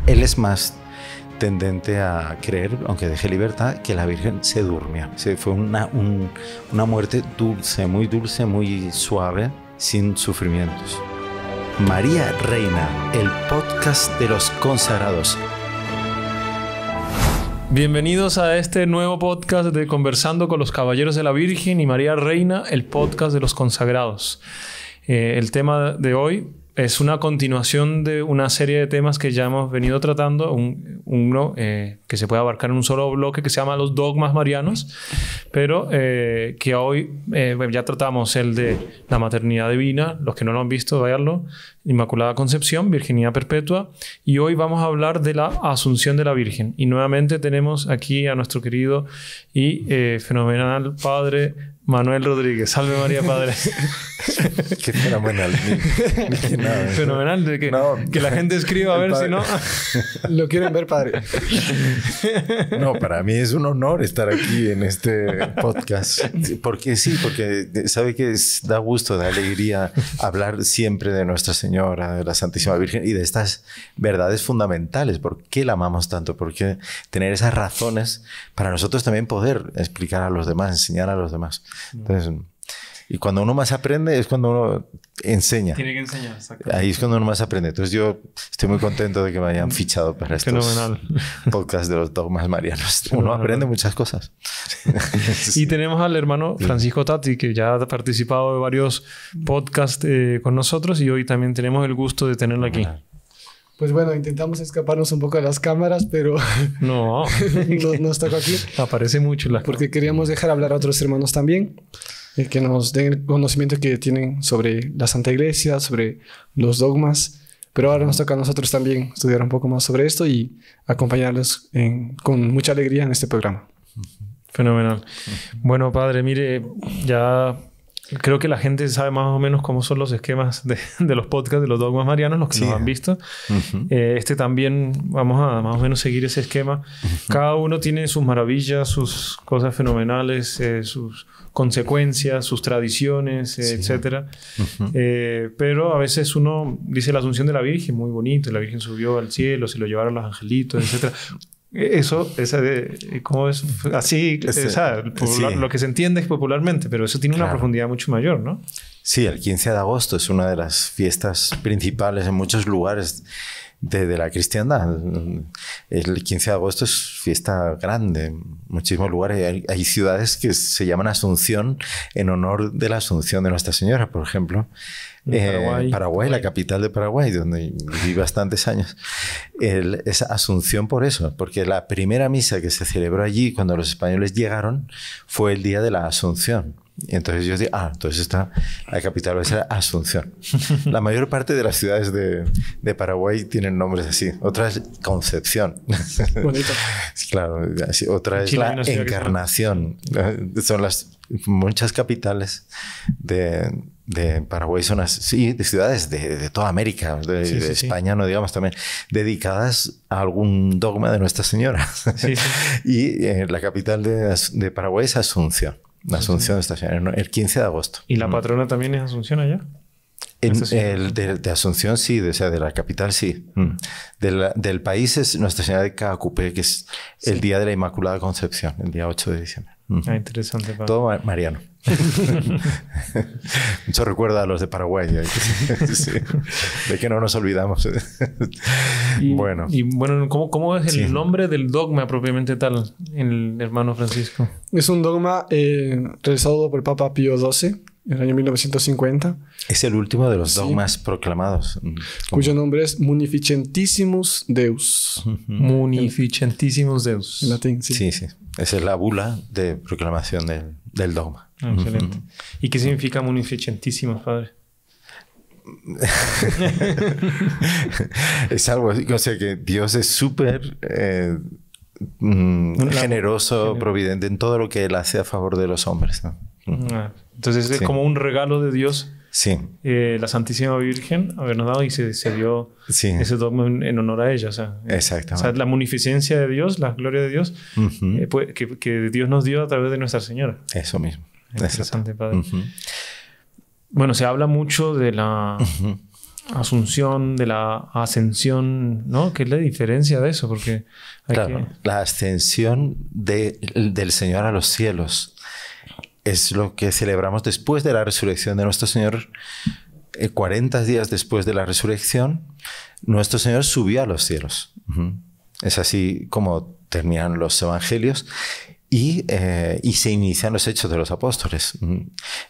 Él es más tendente a creer, aunque deje libertad, que la Virgen se durmió. Fue una muerte dulce, muy suave, sin sufrimientos. María Reina, el podcast de los consagrados. Bienvenidos a este nuevo podcast de Conversando con los Caballeros de la Virgen y María Reina, el podcast de los consagrados. El tema de hoy es una continuación de una serie de temas que ya hemos venido tratando, uno que se puede abarcar en un solo bloque que se llama los dogmas marianos, pero que hoy ya tratamos el de la maternidad divina, los que no lo han visto, véanlo, Inmaculada Concepción, Virginidad Perpetua, y hoy vamos a hablar de la Asunción de la Virgen. Y nuevamente tenemos aquí a nuestro querido y fenomenal padre Manuel Rodríguez. Salve María, padre. Qué fenomenal. Ni nada, fenomenal de que la gente escriba a ver si no. Lo quieren ver, padre. No, para mí es un honor estar aquí en este podcast. Porque sabe que da gusto, da alegría hablar siempre de Nuestra Señora, de la Santísima Virgen y de estas verdades fundamentales. ¿Por qué la amamos tanto? ¿Por qué tener esas razones para nosotros también poder explicar a los demás, enseñar a los demás? Entonces, y cuando uno más aprende es cuando uno enseña. Tiene que enseñar, exacto. Ahí es cuando uno más aprende. Entonces yo estoy muy contento de que me hayan fichado para estos podcasts de los dogmas marianos. Uno aprende muchas cosas. Y tenemos al hermano Francisco Tati, que ya ha participado de varios podcasts con nosotros y hoy también tenemos el gusto de tenerlo aquí. Pues bueno, intentamos escaparnos un poco de las cámaras, pero no nos toca aquí. Aparece mucho porque queríamos dejar hablar a otros hermanos también, que nos den el conocimiento que tienen sobre la Santa Iglesia, sobre los dogmas. Pero ahora nos toca a nosotros también estudiar un poco más sobre esto y acompañarlos con mucha alegría en este programa. Fenomenal. Bueno, padre, mire, ya creo que la gente sabe más o menos cómo son los esquemas de los podcasts de los dogmas marianos, los que nos han visto. Este también vamos a más o menos seguir ese esquema. Cada uno tiene sus maravillas, sus cosas fenomenales, sus consecuencias, sus tradiciones, etcétera. Pero a veces uno dice la Asunción de la Virgen, muy bonito, la Virgen subió al cielo, se lo llevaron los angelitos, etcétera. ¿Cómo es? Así, lo que se entiende es popularmente, pero eso tiene una profundidad mucho mayor, ¿no? Sí, el 15 de agosto es una de las fiestas principales en muchos lugares de la cristiandad. El 15 de agosto es fiesta grande en muchísimos lugares. Hay ciudades que se llaman Asunción en honor de la Asunción de Nuestra Señora, por ejemplo. Paraguay, la capital de Paraguay, donde viví bastantes años. Es Asunción por eso, porque la primera misa que se celebró allí cuando los españoles llegaron fue el día de la Asunción. Y entonces yo dije, entonces la capital va a ser Asunción. La mayor parte de las ciudades de Paraguay tienen nombres así. Otra es Concepción. Bonito. Claro, otra es la Encarnación. Son muchas capitales de Paraguay son de ciudades de toda América, de España, no digamos, también dedicadas a algún dogma de Nuestra Señora. Y la capital de Paraguay es Asunción. La Asunción de Nuestra Señora, el 15 de agosto. ¿Y la patrona también es Asunción allá? De Asunción sí, de la capital sí. Del país es Nuestra Señora de Caacupé, que es el día de la Inmaculada Concepción, el día 8 de diciembre. Interesante. Padre. Todo mariano. Mucho recuerda a los de Paraguay. Sí. De que no nos olvidamos. Bueno, ¿cómo es el nombre del dogma propiamente tal, el hermano Francisco? Es un dogma realizado por el Papa Pío XII en el año 1950. Es el último de los dogmas proclamados. Cuyo nombre es Munificentissimus Deus. Munificentissimus Deus. En latín, sí. Sí. Esa es la bula de proclamación del dogma. Excelente. ¿Y qué significa Munificentissimus, padre? Es algo así, o sea que Dios es súper generoso, providente en todo lo que Él hace a favor de los hombres, ¿no? Entonces es como un regalo de Dios. Sí. La Santísima Virgen habernos dado y se dio ese dogma en honor a ella. Exactamente. O sea, la munificencia de Dios, la gloria de Dios, que Dios nos dio a través de Nuestra Señora. Eso mismo. Interesante, padre. Bueno, se habla mucho de la asunción, de la ascensión, ¿no? ¿Qué es la diferencia de eso? Porque claro, la ascensión del Señor a los cielos es lo que celebramos después de la resurrección de nuestro Señor. 40 días después de la resurrección, nuestro Señor subió a los cielos. Es así como terminan los evangelios y se inician los hechos de los apóstoles.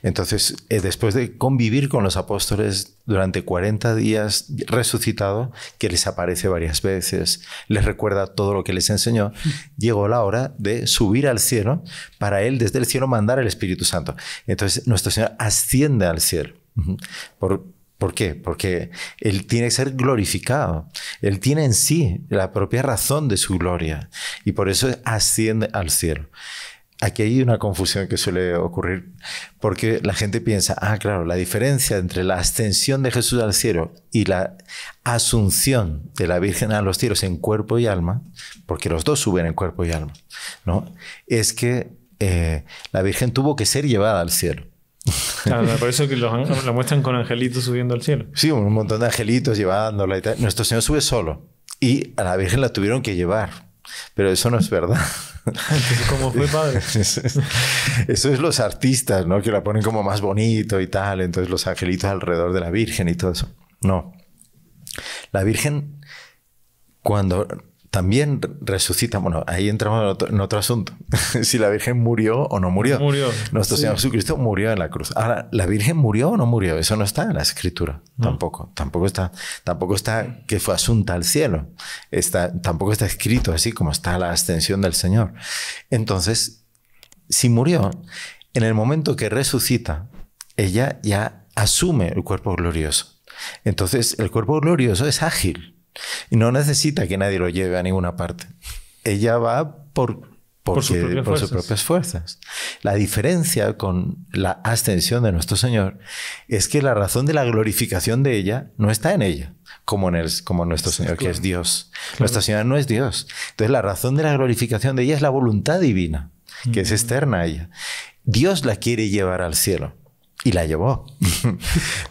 Entonces, después de convivir con los apóstoles durante 40 días resucitado, que les aparece varias veces, les recuerda todo lo que les enseñó, llegó la hora de subir al cielo para Él desde el cielo mandar el Espíritu Santo. Entonces, nuestro Señor asciende al cielo. ¿Por qué? Porque Él tiene que ser glorificado. Él tiene en sí la propia razón de su gloria y por eso asciende al cielo. Aquí hay una confusión que suele ocurrir porque la gente piensa, claro, la diferencia entre la ascensión de Jesús al cielo y la asunción de la Virgen a los cielos en cuerpo y alma, porque los dos suben en cuerpo y alma, ¿no? Es que la Virgen tuvo que ser llevada al cielo. Claro, por eso que la muestran con angelitos subiendo al cielo. Sí, un montón de angelitos llevándola y tal. Nuestro Señor sube solo y a la Virgen la tuvieron que llevar. Pero eso no es verdad. Entonces, ¿cómo fue, padre? Eso es los artistas, ¿no? Que la ponen como más bonito y tal. Entonces los angelitos alrededor de la Virgen y todo eso. No. La Virgen, cuando también resucita, bueno, ahí entramos en otro asunto. Si la Virgen murió o no murió. Murió. Nuestro Señor Jesucristo murió en la cruz. Ahora, ¿la Virgen murió o no murió? Eso no está en la Escritura. No. Tampoco está que fue asunta al cielo. Tampoco está escrito así como está la ascensión del Señor. Entonces, si murió, en el momento que resucita, ella ya asume el cuerpo glorioso. Entonces, el cuerpo glorioso es ágil. Y no necesita que nadie lo lleve a ninguna parte. Ella va por sus propias fuerzas. La diferencia con la ascensión de nuestro Señor es que la razón de la glorificación de ella no está en ella, como nuestro Señor, que es Dios. Claro. Nuestra Señora no es Dios. Entonces la razón de la glorificación de ella es la voluntad divina, que es externa a ella. Dios la quiere llevar al cielo y la llevó.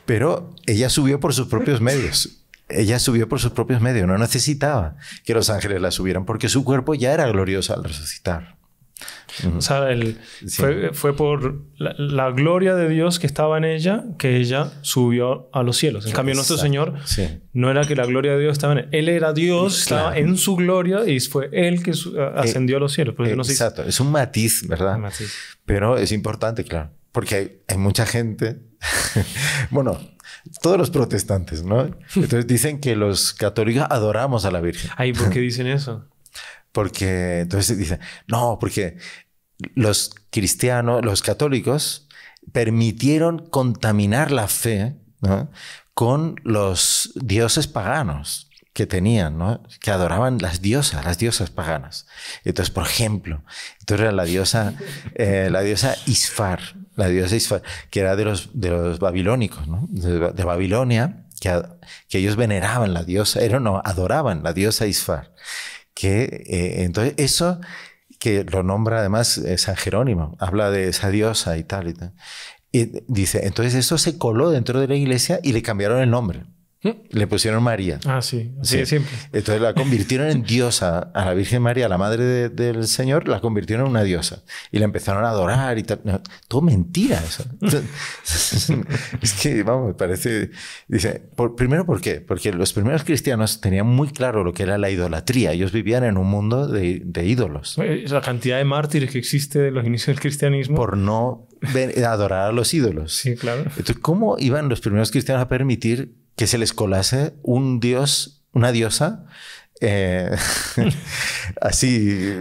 Pero ella subió por sus propios medios. Ella subió por sus propios medios, no necesitaba que los ángeles la subieran porque su cuerpo ya era glorioso al resucitar. O sea, fue por la gloria de Dios que estaba en ella que ella subió a los cielos. En cambio, nuestro Señor no era que la gloria de Dios estaba en él. Él era Dios, estaba en su gloria y fue Él que ascendió a los cielos. Exacto, es un matiz, ¿verdad? Pero es importante, claro, porque hay mucha gente... Bueno... Todos los protestantes, ¿no? Entonces dicen que los católicos adoramos a la Virgen. Ay, ¿por qué dicen eso? Porque entonces dicen, no, porque los cristianos, los católicos permitieron contaminar la fe, ¿no? Con los dioses paganos que tenían, ¿no? Que adoraban las diosas paganas. Entonces, por ejemplo, era la diosa Isfar. La diosa Isfar, que era de los babilónicos, ¿no? De Babilonia, que ellos veneraban la diosa, adoraban la diosa Isfar. Entonces eso, que lo nombra además San Jerónimo, habla de esa diosa y tal. Y dice, entonces eso se coló dentro de la iglesia y le cambiaron el nombre. Le pusieron María. Sí, siempre. Entonces la convirtieron en diosa a la Virgen María, la madre del Señor, la convirtieron en una diosa. Y la empezaron a adorar y tal. No, todo mentira eso. Es que, vamos, me parece... Dice, primero, ¿por qué? Porque los primeros cristianos tenían muy claro lo que era la idolatría. Ellos vivían en un mundo de ídolos. La cantidad de mártires que existe de los inicios del cristianismo. Por no adorar a los ídolos. Sí, claro. Entonces, ¿cómo iban los primeros cristianos a permitir que se les colase un dios, una diosa, así,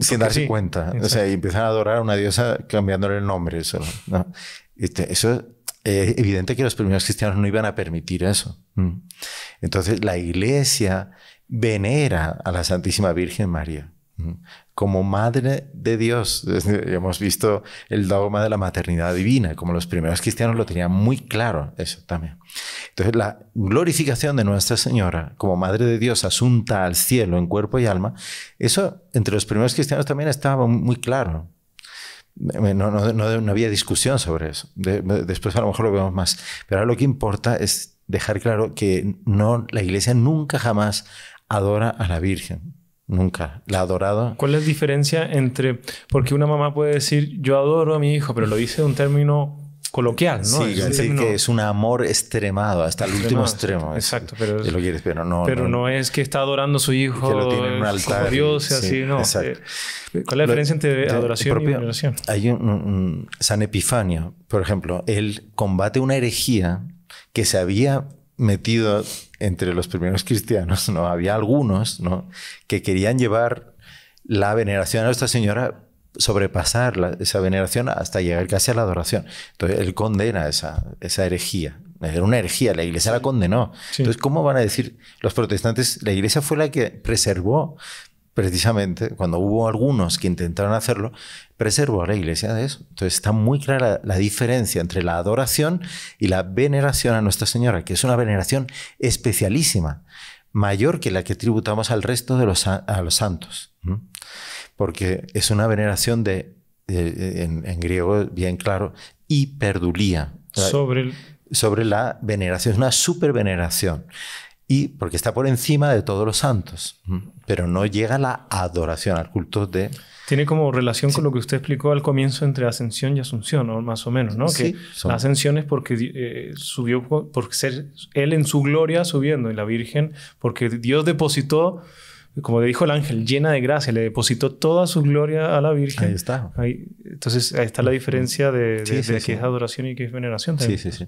sin darse cuenta? Exacto. O sea, y empiezan a adorar a una diosa cambiándole el nombre. Eso, ¿no? Eso es evidente que los primeros cristianos no iban a permitir eso. Entonces, la Iglesia venera a la Santísima Virgen María como Madre de Dios. Hemos visto el dogma de la maternidad divina, como los primeros cristianos lo tenían muy claro, eso también. Entonces, la glorificación de Nuestra Señora como Madre de Dios asunta al cielo en cuerpo y alma, eso entre los primeros cristianos también estaba muy claro. No había discusión sobre eso. Después a lo mejor lo vemos más. Pero ahora lo que importa es dejar claro que no, la Iglesia nunca jamás adora a la Virgen. Nunca la ha adorado. ¿Cuál es la diferencia entre... Porque una mamá puede decir, yo adoro a mi hijo, pero lo dice de un término coloquial, ¿no? Sí, que es un amor extremado hasta el último extremo. Exacto, pero... lo quieres, pero no es que está adorando a su hijo... Que lo tiene en un altar. Como Dios, así, no. Exacto. ¿Cuál es la diferencia entre adoración y veneración? Hay un San Epifanio, por ejemplo. Él combate una herejía que se había metido entre los primeros cristianos, ¿no? Había algunos, ¿no?, que querían llevar la veneración a Nuestra Señora, sobrepasar esa veneración hasta llegar casi a la adoración. Entonces, él condena esa herejía. Era una herejía, la Iglesia la condenó. Sí. Entonces, ¿cómo van a decir los protestantes? La Iglesia fue la que preservó, precisamente, cuando hubo algunos que intentaron hacerlo, preservó a la Iglesia de eso. Entonces está muy clara la diferencia entre la adoración y la veneración a Nuestra Señora, que es una veneración especialísima, mayor que la que tributamos al resto de a los santos. Porque es una veneración en griego, bien claro, hiperdulía. Sobre la veneración, es una superveneración. Y porque está por encima de todos los santos, pero no llega a la adoración, al culto de... Tiene como relación con lo que usted explicó al comienzo entre ascensión y asunción, ¿no? Más o menos, ¿no? Sí, que la ascensión es porque subió, por ser Él en su gloria subiendo, y la Virgen, porque Dios depositó, como le dijo el ángel, llena de gracia, le depositó toda su gloria a la Virgen. Ahí está. Entonces, ahí está la diferencia de qué es adoración y qué es veneración también. Sí.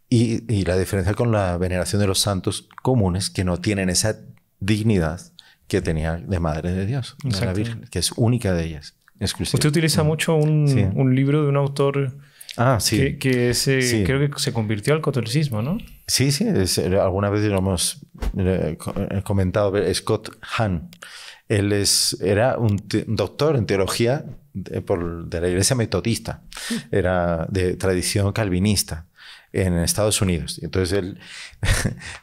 Y la diferencia con la veneración de los santos comunes, que no tienen esa dignidad que tenía de Madre de Dios, de la Virgen, que es única de ellas, exclusiva. Usted utiliza mucho un libro de un autor que creo que se convirtió al catolicismo, ¿no? Sí, alguna vez lo hemos comentado, Scott Hahn. Él era un doctor en teología de la Iglesia metodista, era de tradición calvinista en Estados Unidos. Y entonces él,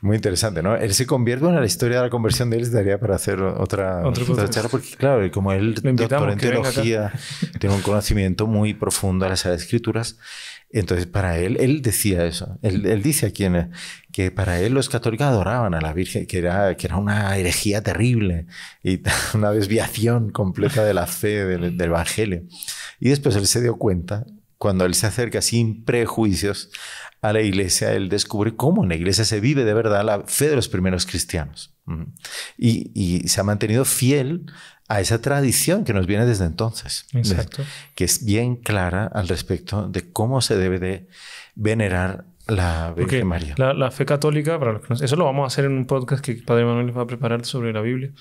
muy interesante, ¿no? Él se convierte, la historia de la conversión de él se daría para hacer otra charla, porque claro, como él, doctor en teología, tiene un conocimiento muy profundo de las Sagradas Escrituras. Entonces, para él decía eso. Él dice aquí que para él los católicos adoraban a la Virgen, que era una herejía terrible y una desviación completa de la fe, del Evangelio. Y después él se dio cuenta, cuando él se acerca sin prejuicios a la Iglesia, él descubre cómo en la Iglesia se vive de verdad la fe de los primeros cristianos. Y se ha mantenido fiel a esa tradición que nos viene desde entonces. Exacto. Que es bien clara al respecto de cómo se debe de venerar la Virgen María. La fe católica, para los que eso lo vamos a hacer en un podcast que Padre Manuel les va a preparar sobre la Biblia.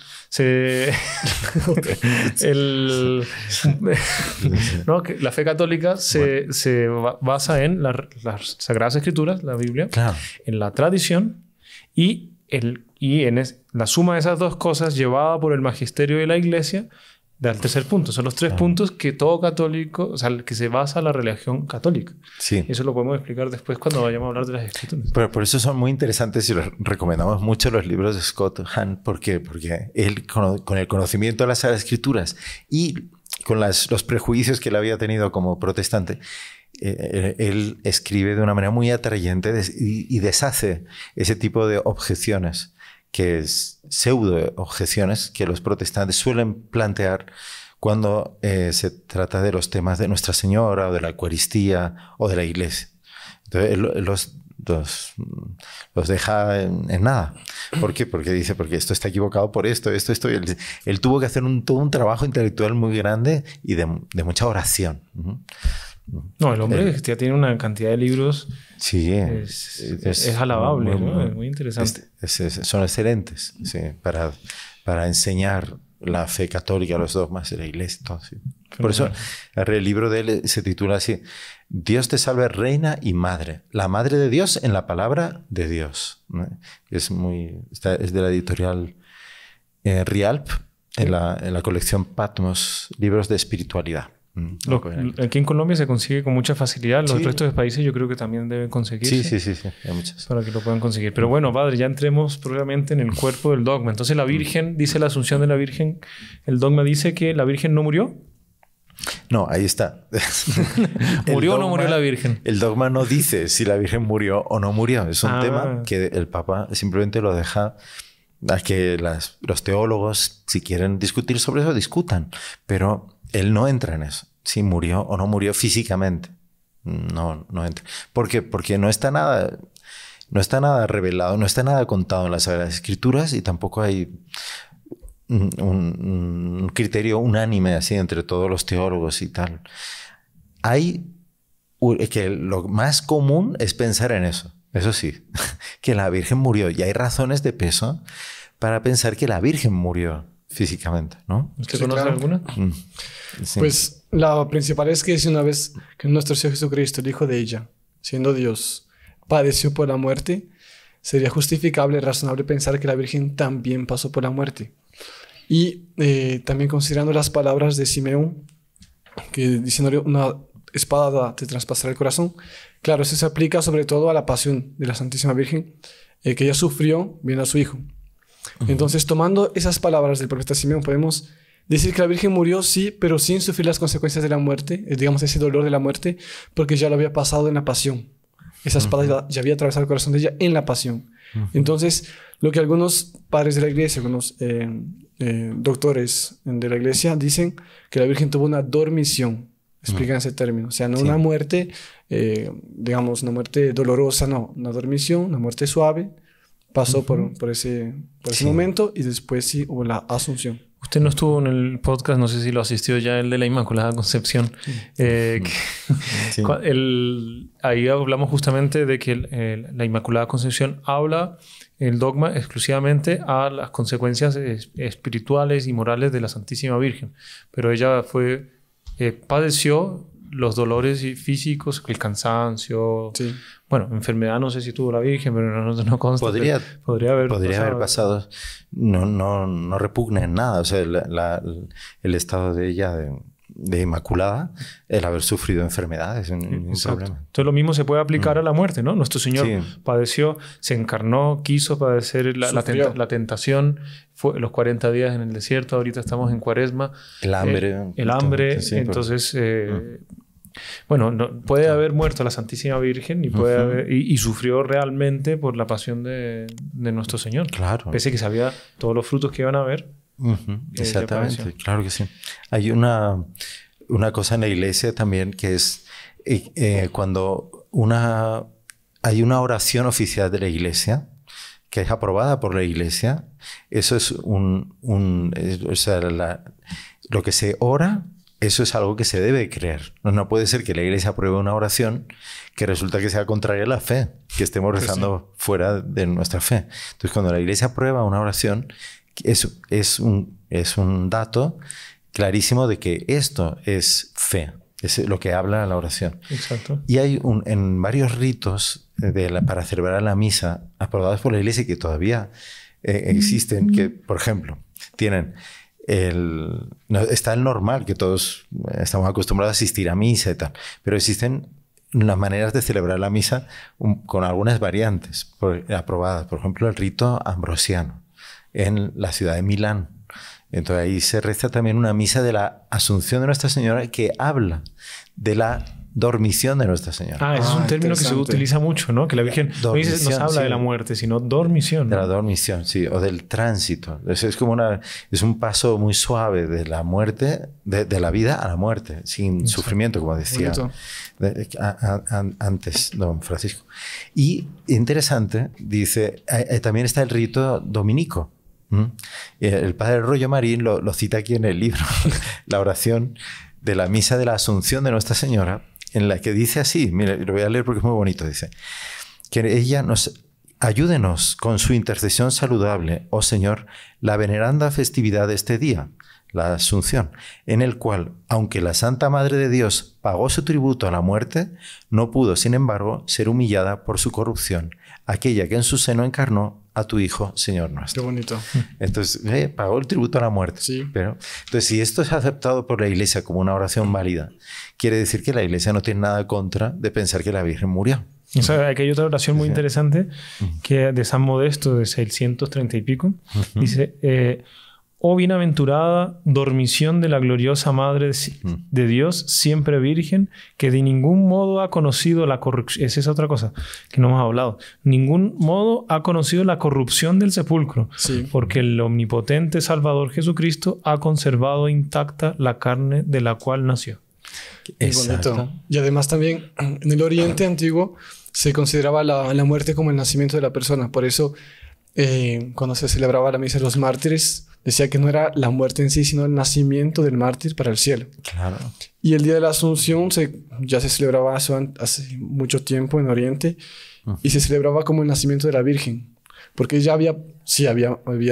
La fe católica se basa en las Sagradas Escrituras, la Biblia, claro, en la tradición y en la suma de esas dos cosas llevada por el magisterio de la Iglesia al tercer punto. Son los tres puntos que todo católico, o sea, que se basa la religión católica. Sí. Eso lo podemos explicar después cuando vayamos a hablar de las Escrituras. Pero por eso son muy interesantes y les recomendamos mucho los libros de Scott Hahn. ¿Por qué? Porque él, con el conocimiento de las Sagradas Escrituras y con los prejuicios que él había tenido como protestante, él escribe de una manera muy atrayente y deshace ese tipo de objeciones, que es pseudo-objeciones que los protestantes suelen plantear cuando se trata de los temas de Nuestra Señora o de la Eucaristía o de la Iglesia. Entonces, él los deja en nada. ¿Por qué? Porque dice, porque esto está equivocado por esto. Él tuvo que hacer todo un trabajo intelectual muy grande y de mucha oración. No, el hombre ya tiene una cantidad de libros. Sí, es alabable, ¿no? Es muy interesante. Son excelentes, sí, para enseñar la fe católica, los dogmas de la Iglesia. Todo, sí. Por eso el libro de él se titula así: Dios te salve, Reina y Madre. La Madre de Dios en la palabra de Dios. Es de la editorial Rialp, en la colección Patmos, libros de espiritualidad. Aquí en Colombia se consigue con mucha facilidad. Los restos de países yo creo que también deben conseguirse. Sí. Hay muchas. Para que lo puedan conseguir. Pero bueno, padre, ya entremos propiamente en el cuerpo del dogma. Entonces la Virgen, dice la Asunción de la Virgen, el dogma dice que la Virgen no murió. No, ahí está. ¿Murió o no murió la Virgen? El dogma no dice si la Virgen murió o no murió. Es un Ah. tema que el Papa simplemente lo deja a que los teólogos, si quieren discutir sobre eso, discutan. Pero él no entra en eso. Si murió o no murió físicamente. No entra. ¿Por qué? Porque no está nada revelado, no está nada contado en las Sagradas Escrituras y tampoco hay un criterio unánime así entre todos los teólogos y tal. Hay que lo más común es pensar en eso sí, que la Virgen murió y hay razones de peso para pensar que la Virgen murió físicamente, ¿no? ¿Usted Sí, conoce claro. alguna? Sí. Pues la principal es que si una vez que nuestro Señor Jesucristo, el Hijo de ella, siendo Dios, padeció por la muerte, sería justificable, razonable pensar que la Virgen también pasó por la muerte. Y también considerando las palabras de Simeón, que diciéndole una espada te traspasará el corazón, claro, eso se aplica sobre todo a la pasión de la Santísima Virgen, que ella sufrió viendo a su Hijo. Entonces, tomando esas palabras del profeta Simeón, podemos decir que la Virgen murió, sí, pero sin sufrir las consecuencias de la muerte, digamos ese dolor de la muerte, porque ya lo había pasado en la pasión. Esa espada ya había atravesado el corazón de ella en la pasión. Entonces, lo que algunos padres de la iglesia, algunos doctores de la iglesia dicen que la Virgen tuvo una dormición. Explican ese término. O sea, no una muerte, digamos, una muerte dolorosa, no. Una dormición, una muerte suave. Pasó por ese momento y después sí hubo la asunción. Usted no estuvo en el podcast, no sé si lo asistió ya, el de la Inmaculada Concepción. Sí. Ahí hablamos justamente de que la Inmaculada Concepción habla el dogma exclusivamente a las consecuencias espirituales y morales de la Santísima Virgen. Pero ella padeció los dolores físicos, el cansancio. Sí. Bueno, enfermedad no sé si tuvo la Virgen, pero no consta. Podría haber haber pasado. No repugna en nada. O sea, el estado de ella de Inmaculada, el haber sufrido enfermedades, ningún problema. Entonces lo mismo se puede aplicar a la muerte, ¿no? Nuestro Señor padeció, se encarnó, quiso padecer la tentación, fue los 40 días en el desierto, ahorita estamos en Cuaresma. El hambre. Entonces... bueno, puede haber muerto la Santísima Virgen y sufrió realmente por la pasión de nuestro Señor. Claro. Pese que sabía todos los frutos que iban a haber. Exactamente, claro que sí. Hay una cosa en la iglesia también que es cuando hay una oración oficial de la iglesia que es aprobada por la iglesia, eso es lo que se ora. Eso es algo que se debe creer. No puede ser que la iglesia apruebe una oración que resulta que sea contraria a la fe, que estemos rezando fuera de nuestra fe. Entonces, cuando la iglesia aprueba una oración, es un dato clarísimo de que esto es fe. Es lo que habla la oración. Exacto. Y hay en varios ritos para celebrar la misa aprobados por la iglesia que todavía existen, que, por ejemplo, tienen... está el normal, que todos estamos acostumbrados a asistir a misa y tal, pero existen las maneras de celebrar la misa con algunas variantes aprobadas. Por ejemplo, el rito ambrosiano en la ciudad de Milán. Entonces ahí se reza también una misa de la Asunción de Nuestra Señora que habla de la dormición de Nuestra Señora. Ese es un término que se utiliza mucho, ¿no? Que la Virgen no nos habla de la muerte, sino dormición, ¿no? De la dormición, sí, o del tránsito. Es como es un paso muy suave de la muerte, de la vida a la muerte, sin sufrimiento, como decía antes don Francisco. Y interesante, dice, también está el rito dominico. El padre Rollo Marín lo cita aquí en el libro, la oración de la misa de la Asunción de Nuestra Señora, en la que dice así, mira, lo voy a leer porque es muy bonito, dice, que ella ayúdenos con su intercesión saludable, oh Señor, la veneranda festividad de este día, la Asunción, en el cual, aunque la Santa Madre de Dios pagó su tributo a la muerte, no pudo, sin embargo, ser humillada por su corrupción, aquella que en su seno encarnó a tu Hijo, Señor nuestro. Qué bonito. Entonces, pagó el tributo a la muerte. Sí. Entonces, si esto es aceptado por la Iglesia como una oración válida, quiere decir que la Iglesia no tiene nada contra de pensar que la Virgen murió. O sea, aquí hay otra oración muy interesante que de San Modesto, de 630 y pico, dice... oh bienaventurada dormición de la gloriosa Madre de Dios, siempre virgen, que de ningún modo ha conocido la corrupción. Esa es otra cosa que no hemos hablado. Ningún modo ha conocido la corrupción del sepulcro, porque el omnipotente Salvador Jesucristo ha conservado intacta la carne de la cual nació. Exacto. Y además también en el Oriente Antiguo se consideraba la muerte como el nacimiento de la persona. Por eso cuando se celebraba la misa de los mártires, decía que no era la muerte en sí, sino el nacimiento del mártir para el cielo. Claro. Y el Día de la Asunción ya se celebraba hace mucho tiempo en Oriente y se celebraba como el nacimiento de la Virgen. Porque ella había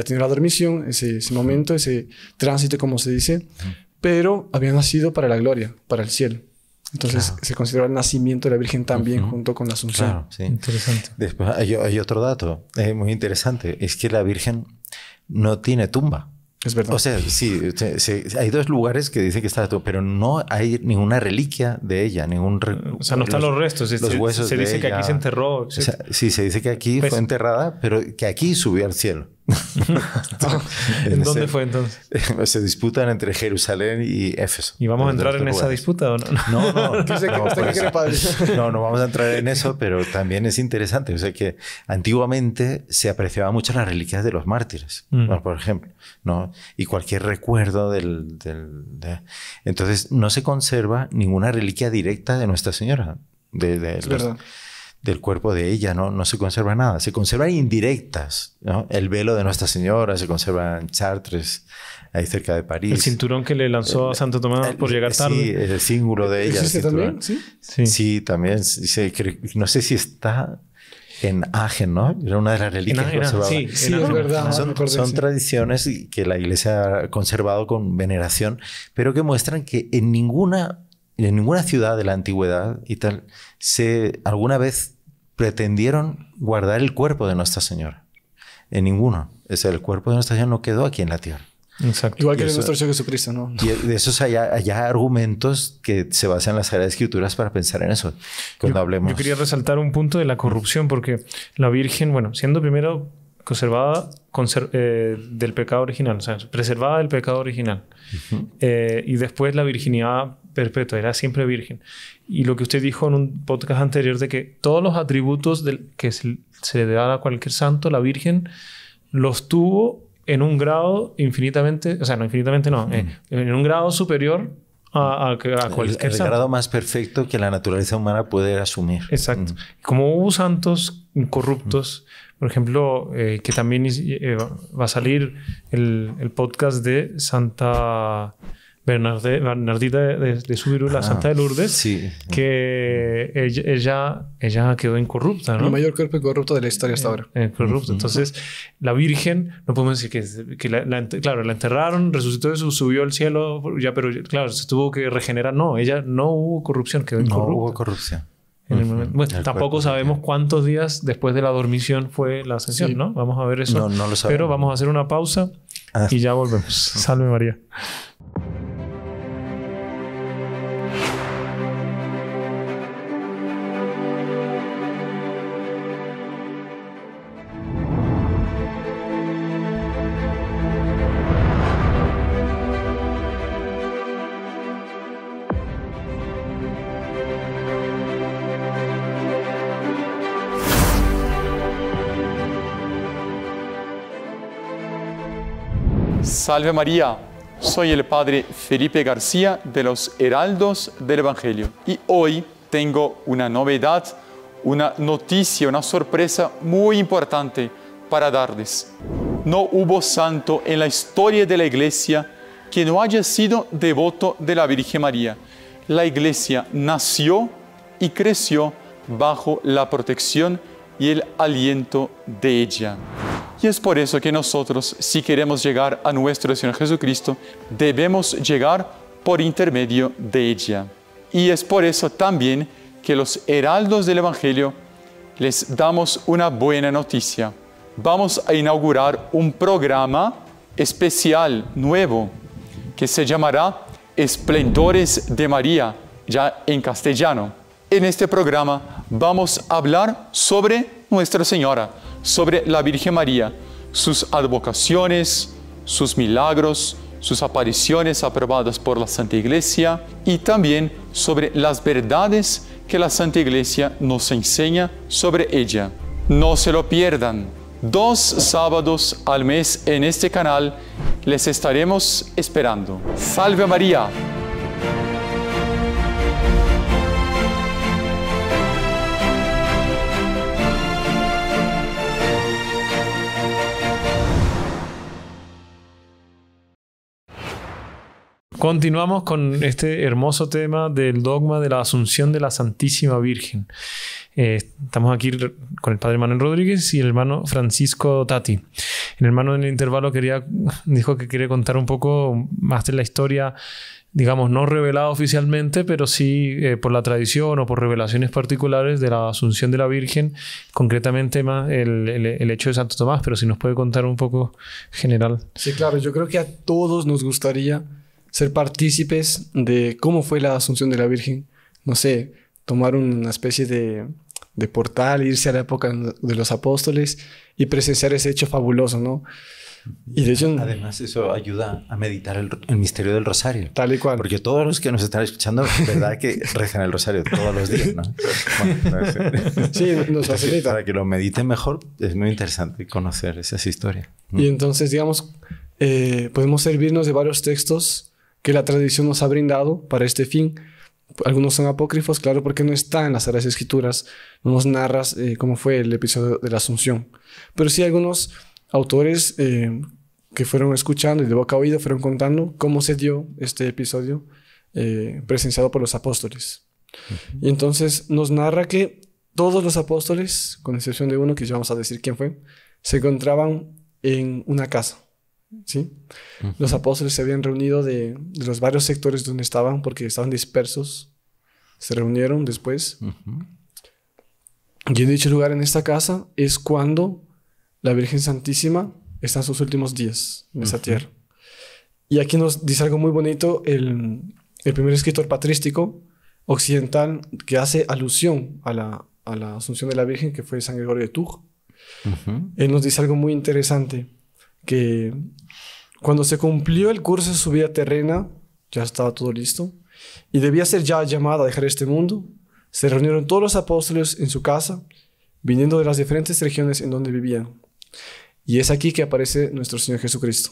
tenido la dormición, ese momento, ese tránsito, como se dice, pero había nacido para la gloria, para el cielo. Entonces se considera el nacimiento de la Virgen también junto con la Asunción. Claro, sí. Interesante. Después hay otro dato muy interesante. Es que la Virgen no tiene tumba. Es verdad. O sea, sí, hay dos lugares que dicen que está la tumba, pero no hay ninguna reliquia de ella, o sea, no están los restos. Los huesos se dice de que ella. Aquí se enterró. O sea, sí, se dice que aquí fue enterrada, pero que aquí subió al cielo. ¿En dónde fue entonces? Se disputan entre Jerusalén y Éfeso. ¿Y vamos a entrar en esa disputa o no? No. No, vamos a entrar en eso, pero también es interesante. O sea que antiguamente se apreciaba mucho las reliquias de los mártires, ¿no? Por ejemplo, ¿no? Y cualquier recuerdo Entonces no se conserva ninguna reliquia directa de Nuestra Señora, del cuerpo de ella, no se conserva nada. Se conservan indirectas, ¿no? El velo de Nuestra Señora se conserva en Chartres, ahí cerca de París. El cinturón que le lanzó a Santo Tomás por llegar tarde. Sí, el símbolo de ella. ¿Existe también? Sí, también. No sé si está en Agen, ¿no? Era una de las reliquias que conservaba. Sí, es verdad. Son tradiciones que la Iglesia ha conservado con veneración, pero que muestran que en ninguna ciudad de la antigüedad y tal alguna vez pretendieron guardar el cuerpo de Nuestra Señora. En ninguno. El cuerpo de Nuestra Señora no quedó aquí en la tierra. Exacto. Igual que de nuestro Señor Jesucristo, ¿no? Y de esos hay argumentos que se basan en las Sagradas Escrituras para pensar en eso. Cuando hablemos. Yo quería resaltar un punto de la corrupción, porque la Virgen, siendo primero conservada del pecado original, o sea, preservada del pecado original, y después la virginidad perpetua, era siempre virgen. Y lo que usted dijo en un podcast anterior de que todos los atributos que se le da a cualquier santo, la Virgen los tuvo en un grado infinitamente, o sea, no infinitamente, no, en un grado superior a cualquier santo. El grado más perfecto que la naturaleza humana puede asumir. Exacto. Como hubo santos incorruptos, por ejemplo, que también va a salir el podcast de Santa Bernardita de Subiru, la Santa de Lourdes, sí. Que ella quedó incorrupta, ¿no? El mayor cuerpo incorrupto de la historia hasta ahora. Incorrupto. Entonces, la Virgen, no podemos decir que la enterraron, resucitó, subió al cielo, pero claro, se tuvo que regenerar. No, ella no hubo corrupción, quedó incorrupta. No hubo corrupción. En el momento. Bueno, tampoco sabemos cuántos días después de la dormición fue la ascensión, ¿no? Vamos a ver eso. No lo sabemos. Pero vamos a hacer una pausa y ya volvemos. Salve María. Salve María, soy el Padre Felipe García de los Heraldos del Evangelio y hoy tengo una novedad, una noticia, una sorpresa muy importante para darles. No hubo santo en la historia de la Iglesia que no haya sido devoto de la Virgen María. La Iglesia nació y creció bajo la protección y el aliento de ella. Y es por eso que nosotros, si queremos llegar a nuestro Señor Jesucristo, debemos llegar por intermedio de ella. Y es por eso también que los heraldos del Evangelio les damos una buena noticia. Vamos a inaugurar un programa especial, nuevo, que se llamará Esplendores de María, ya en castellano. En este programa vamos a hablar sobre Nuestra Señora, sobre la Virgen María, sus advocaciones, sus milagros, sus apariciones aprobadas por la Santa Iglesia y también sobre las verdades que la Santa Iglesia nos enseña sobre ella. No se lo pierdan. 2 sábados al mes en este canal les estaremos esperando. ¡Salve María! Continuamos con este hermoso tema del dogma de la Asunción de la Santísima Virgen. Estamos aquí con el padre Manuel Rodríguez y el hermano Francisco Tati. El hermano en el intervalo dijo que quiere contar un poco más de la historia, digamos, no revelada oficialmente, pero sí por la tradición o por revelaciones particulares de la Asunción de la Virgen, concretamente más el hecho de Santo Tomás, pero si nos puede contar un poco general. Sí, claro, yo creo que a todos nos gustaría ser partícipes de cómo fue la Asunción de la Virgen. No sé, tomar una especie de portal, irse a la época de los apóstoles y presenciar ese hecho fabuloso, ¿no? Y de hecho, además eso ayuda a meditar el misterio del rosario. Tal y cual. Porque todos los que nos están escuchando, verdad que rezan el rosario todos los días, ¿no? Bueno, no sé. Sí, nos facilita. Para que lo mediten mejor, es muy interesante conocer esas historias. Y entonces, digamos, podemos servirnos de varios textos que la tradición nos ha brindado para este fin. Algunos son apócrifos, claro, porque no está en las Sagradas Escrituras. No nos narras cómo fue el episodio de la Asunción. Pero sí algunos autores que fueron escuchando y de boca a oído fueron contando cómo se dio este episodio presenciado por los apóstoles. Y entonces nos narra que todos los apóstoles, con excepción de uno que ya vamos a decir quién fue, se encontraban en una casa. ¿Sí? Los apóstoles se habían reunido de los varios sectores donde estaban porque estaban dispersos. Se reunieron después. Y en dicho lugar, en esta casa, es cuando la Virgen Santísima está en sus últimos días en esa tierra. Y aquí nos dice algo muy bonito el primer escritor patrístico occidental que hace alusión a la Asunción de la Virgen, que fue San Gregorio de Tours. Él nos dice algo muy interesante, que cuando se cumplió el curso de su vida terrena, ya estaba todo listo, y debía ser ya llamada a dejar este mundo, se reunieron todos los apóstoles en su casa, viniendo de las diferentes regiones en donde vivían. Y es aquí que aparece nuestro Señor Jesucristo.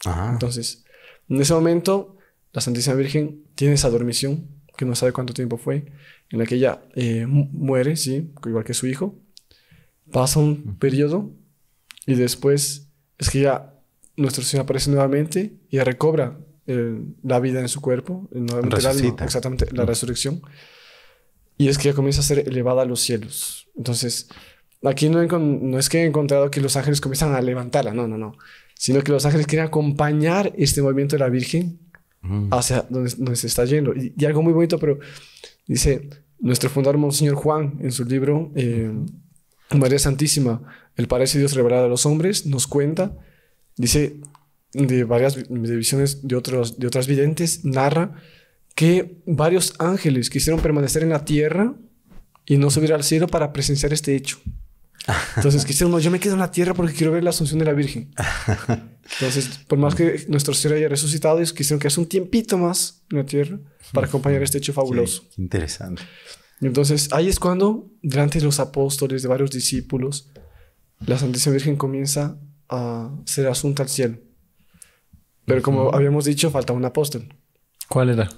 Entonces, en ese momento, la Santísima Virgen tiene esa dormición, que no sabe cuánto tiempo fue, en la que ella muere, ¿sí? Igual que su hijo. Pasa un periodo y después es que ya nuestro Señor aparece nuevamente y recobra la vida en su cuerpo, nuevamente el alma, exactamente, la resurrección. Y es que ya comienza a ser elevada a los cielos. Entonces, aquí no es que he encontrado que los ángeles comienzan a levantarla, no. Sino que los ángeles quieren acompañar este movimiento de la Virgen hacia donde se está yendo. Y algo muy bonito, pero dice nuestro fundador Monseñor Juan en su libro María Santísima, el Paraíso de Dios revelado a los hombres, nos cuenta, dice, de varias visiones de otras videntes, narra que varios ángeles quisieron permanecer en la tierra y no subir al cielo para presenciar este hecho. Entonces quisieron, no, yo me quedo en la tierra porque quiero ver la Asunción de la Virgen. Entonces, por más que nuestro Señor haya resucitado, ellos quisieron quedarse un tiempito más en la tierra para acompañar este hecho fabuloso. Sí, interesante. Entonces, ahí es cuando, delante de los apóstoles, de varios discípulos, la Santísima Virgen comienza a ser asunta al cielo. Pero como habíamos dicho, falta un apóstol. ¿Cuál era?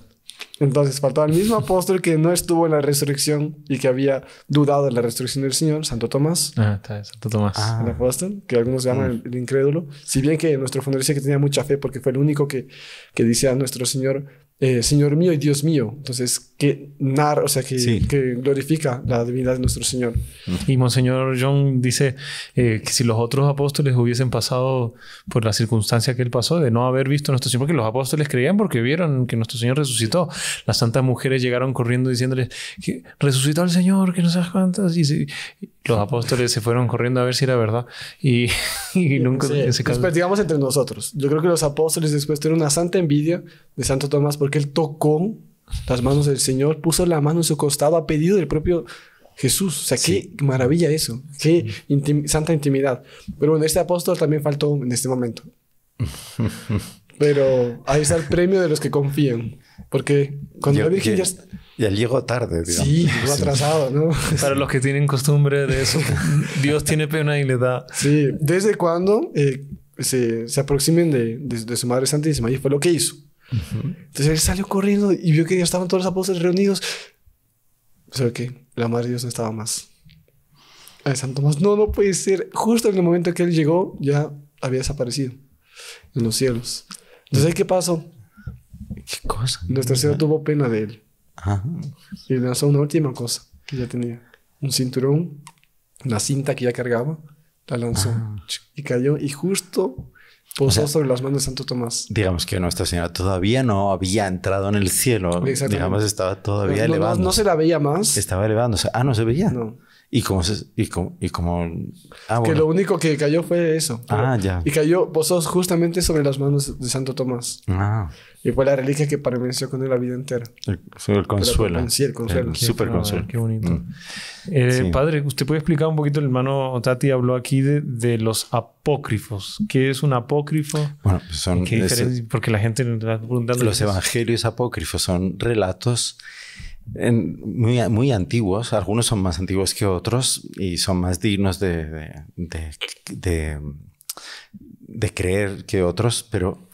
Entonces faltaba el mismo apóstol que no estuvo en la resurrección y que había dudado de la resurrección del Señor, Santo Tomás. Está Santo Tomás. El apóstol, que algunos llaman el incrédulo. Si bien que nuestro fundador dice que tenía mucha fe porque fue el único que dice a nuestro Señor, Señor mío y Dios mío. Entonces, que glorifica la divinidad de nuestro Señor. Y Monseñor John dice que si los otros apóstoles hubiesen pasado por la circunstancia que él pasó, de no haber visto a nuestro Señor, porque los apóstoles creían porque vieron que nuestro Señor resucitó. Las santas mujeres llegaron corriendo diciéndoles que resucitó el Señor, que no sabes cuántas. Y los apóstoles se fueron corriendo a ver si era verdad. Y nunca... Después, digamos, entre nosotros. Yo creo que los apóstoles después tuvieron una santa envidia de Santo Tomás porque él tocó las manos del Señor, puso la mano en su costado a pedido del propio Jesús. O sea, qué maravilla eso. Qué santa intimidad. Pero bueno, este apóstol también faltó en este momento. Pero ahí está el premio de los que confían. Porque cuando la Virgen ya llegó tarde, digamos. Sí, llegó atrasado, ¿no? Para los que tienen costumbre de eso, Dios tiene pena y le da. Sí, ¿desde cuando se aproximen de su Madre Santísima? Y fue lo que hizo. Entonces él salió corriendo y vio que ya estaban todos los apóstoles reunidos. ¿Sabe qué? La Madre de Dios no estaba más. Ay, San Tomás, no puede ser. Justo en el momento que él llegó, ya había desaparecido en los cielos. Entonces, ¿qué pasó? ¿Qué cosa? Nuestro Señor tuvo pena de él. Ajá. Y le lanzó una última cosa que ya tenía. Un cinturón, una cinta que ya cargaba, la lanzó y cayó y justo posó sobre las manos de Santo Tomás. Digamos que Nuestra Señora todavía no había entrado en el cielo. Digamos, estaba todavía elevándose. No se la veía más. Estaba elevándose. Ah, no se veía. No. Y como Que lo único que cayó fue eso. Ya. Y cayó, posó justamente sobre las manos de Santo Tomás. Y fue la reliquia que permaneció con él la vida entera. El consuelo. Sí, el consuelo. Súper consuelo. Qué bonito. Sí. Padre, ¿usted puede explicar un poquito? El hermano Tati habló aquí de los apócrifos. ¿Qué es un apócrifo? Bueno, son... ¿Qué diferencia? Porque la gente nos está preguntando. Los evangelios apócrifos son relatos muy antiguos. Algunos son más antiguos que otros y son más dignos de creer que otros, pero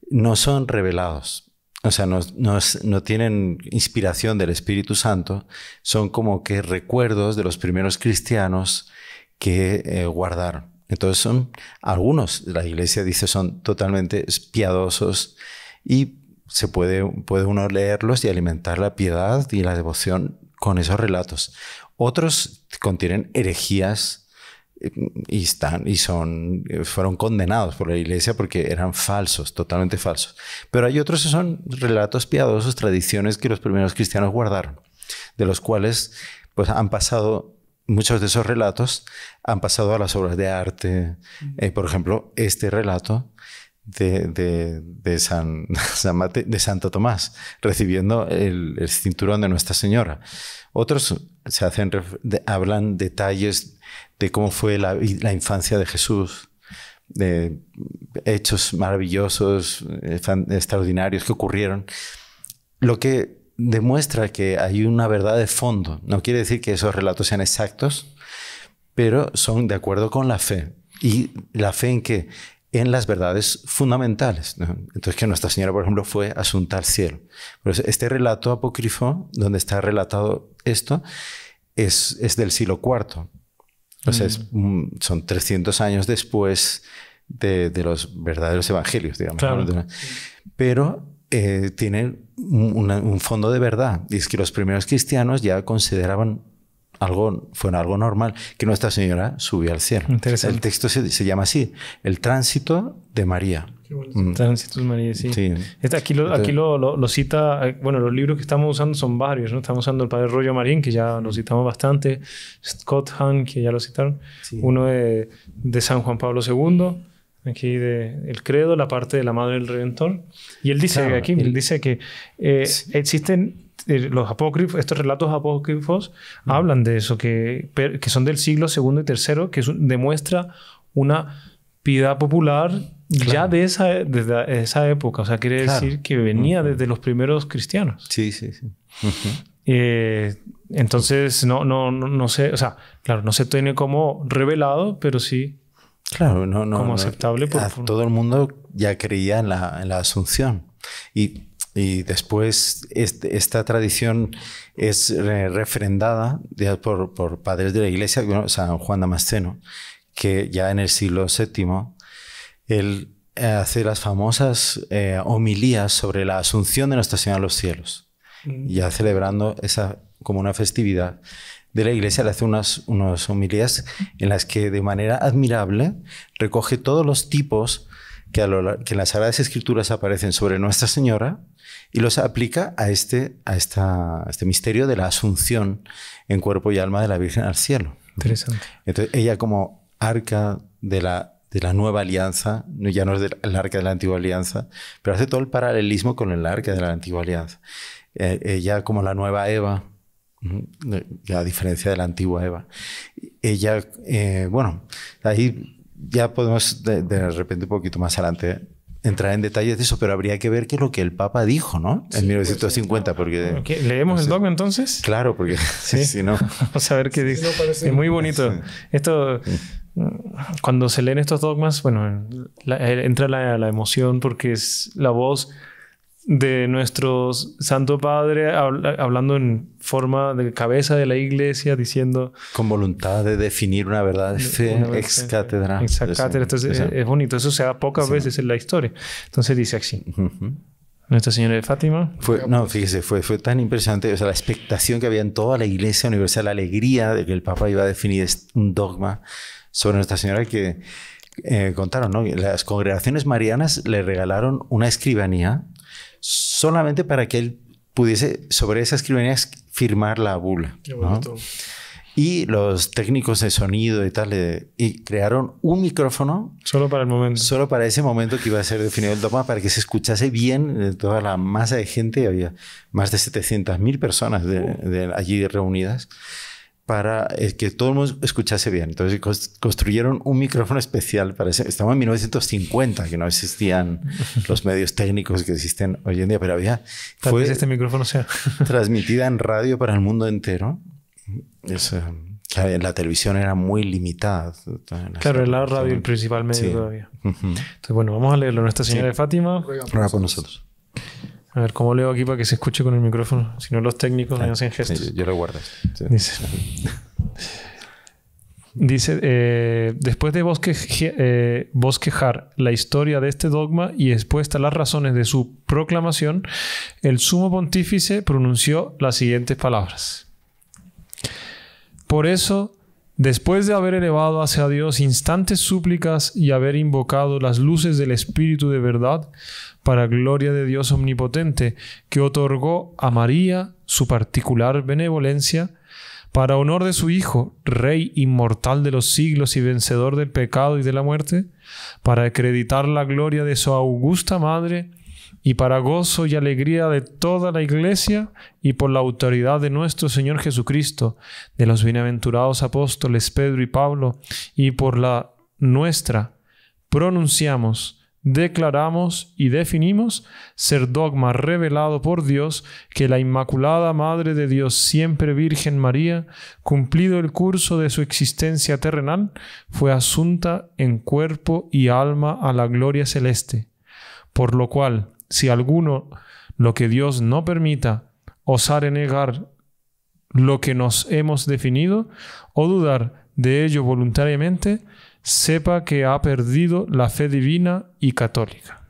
no son revelados. O sea, no tienen inspiración del Espíritu Santo. Son como que recuerdos de los primeros cristianos que guardaron. Entonces son algunos, la Iglesia dice, son totalmente piadosos y se puede uno leerlos y alimentar la piedad y la devoción con esos relatos. Otros contienen herejías y fueron condenados por la Iglesia porque eran falsos, totalmente falsos. Pero hay otros que son relatos piadosos, tradiciones que los primeros cristianos guardaron, de los cuales pues han pasado, muchos de esos relatos han pasado a las obras de arte. Por ejemplo, este relato de Santo Tomás, recibiendo el cinturón de Nuestra Señora. Otros hablan detalles de cómo fue la infancia de Jesús, de hechos maravillosos, extraordinarios que ocurrieron. Lo que demuestra que hay una verdad de fondo. No quiere decir que esos relatos sean exactos, pero son de acuerdo con la fe. ¿Y la fe en qué? En las verdades fundamentales, ¿no? Entonces, que Nuestra Señora, por ejemplo, fue asunta al cielo. Por eso, este relato apócrifo, donde está relatado esto, es del siglo IV. O sea, son 300 años después de los verdaderos evangelios, digamos. Claro. ¿No? Pero tiene un fondo de verdad. Y es que los primeros cristianos ya consideraban fuera algo normal, que Nuestra Señora subió al cielo. Interesante. El texto se llama así, el tránsito de María. Tránsito de María, sí. Aquí lo cita, bueno, los libros que estamos usando son varios, ¿no? Estamos usando el Padre Roger Marín, que ya lo citamos bastante, Scott Hahn, que ya lo citaron, uno de San Juan Pablo II, aquí el credo, la parte de la Madre del Redentor. Y él dice él dice que existen los apócrifos, estos relatos apócrifos hablan de eso, que son del siglo II y III, que demuestra una piedad popular ya desde esa época. O sea, quiere decir que venía desde los primeros cristianos. Sí. Entonces, no sé, o sea, claro, no se tiene como revelado, pero sí como aceptable. Todo el mundo ya creía en la Asunción. Y después esta tradición es refrendada por padres de la Iglesia, San Juan Damasceno, que ya en el siglo VII, él hace las famosas homilías sobre la Asunción de Nuestra Señora a los cielos. Ya celebrando esa como una festividad de la Iglesia, le hace unas homilías en las que de manera admirable recoge todos los tipos que en las Sagradas Escrituras aparecen sobre Nuestra Señora y los aplica a este misterio de la Asunción en cuerpo y alma de la Virgen al cielo. Interesante. Entonces, ella como arca de la nueva alianza, ya no es el arca de la antigua alianza, pero hace todo el paralelismo con el arca de la antigua alianza. Ella como la nueva Eva, a diferencia de la antigua Eva. Ella, ahí ya podemos de repente un poquito más adelante entrar en detalles de eso, pero habría que ver qué es lo que el Papa dijo, ¿no? En 1950, porque... Okay. ¿Leemos el dogma entonces? Claro, porque si no... Vamos a ver qué dice. Es muy bonito. Sí. Esto, cuando se leen estos dogmas, bueno, entra la emoción porque es la voz de nuestro Santo Padre hablando en forma de cabeza de la Iglesia, diciendo... Con voluntad de definir una verdad de fe ex cátedra. Ex cátedra. Entonces es bonito. Eso se da pocas veces en la historia. Entonces dice así. Nuestra Señora de Fátima. Fíjese, fue tan impresionante. O sea, la expectación que había en toda la Iglesia universal, la alegría de que el Papa iba a definir un dogma sobre Nuestra Señora que contaron, ¿no? Las congregaciones marianas le regalaron una escribanía solamente para que él pudiese sobre esa escribanía firmar la bula. Qué bonito. ¿No? Y los técnicos de sonido y tal, y crearon un micrófono solo para el momento. Solo para ese momento que iba a ser definido el dogma, para que se escuchase bien de toda la masa de gente. Había más de 700.000 personas allí reunidas, para que todo el mundo escuchase bien. Entonces construyeron un micrófono especial para eso. Estamos en 1950, que no existían los medios técnicos que existen hoy en día, pero Tal vez este micrófono sea transmitida en radio para el mundo entero. La televisión era muy limitada. Claro, la radio el principal medio todavía. Entonces, bueno, vamos a leerlo. Nuestra Señora de Fátima. Ruega por nosotros. A ver, ¿cómo leo aquí para que se escuche con el micrófono? Si no, los técnicos me hacen gestos. Yo lo guardo. Sí. Dice, después de bosquejar la historia de este dogma y expuesta las razones de su proclamación, el sumo pontífice pronunció las siguientes palabras. Por eso, después de haber elevado hacia Dios instantes súplicas y haber invocado las luces del Espíritu de verdad, para gloria de Dios omnipotente, que otorgó a María su particular benevolencia, para honor de su Hijo, Rey inmortal de los siglos y vencedor del pecado y de la muerte, para acreditar la gloria de su augusta Madre, y para gozo y alegría de toda la Iglesia, y por la autoridad de nuestro Señor Jesucristo, de los bienaventurados apóstoles Pedro y Pablo, y por la nuestra, pronunciamos, declaramos y definimos ser dogma revelado por Dios que la Inmaculada Madre de Dios, siempre Virgen María, cumplido el curso de su existencia terrenal, fue asunta en cuerpo y alma a la gloria celeste. Por lo cual, si alguno, lo que Dios no permita, osare negar lo que nos hemos definido o dudar de ello voluntariamente, sepa que ha perdido la fe divina y católica.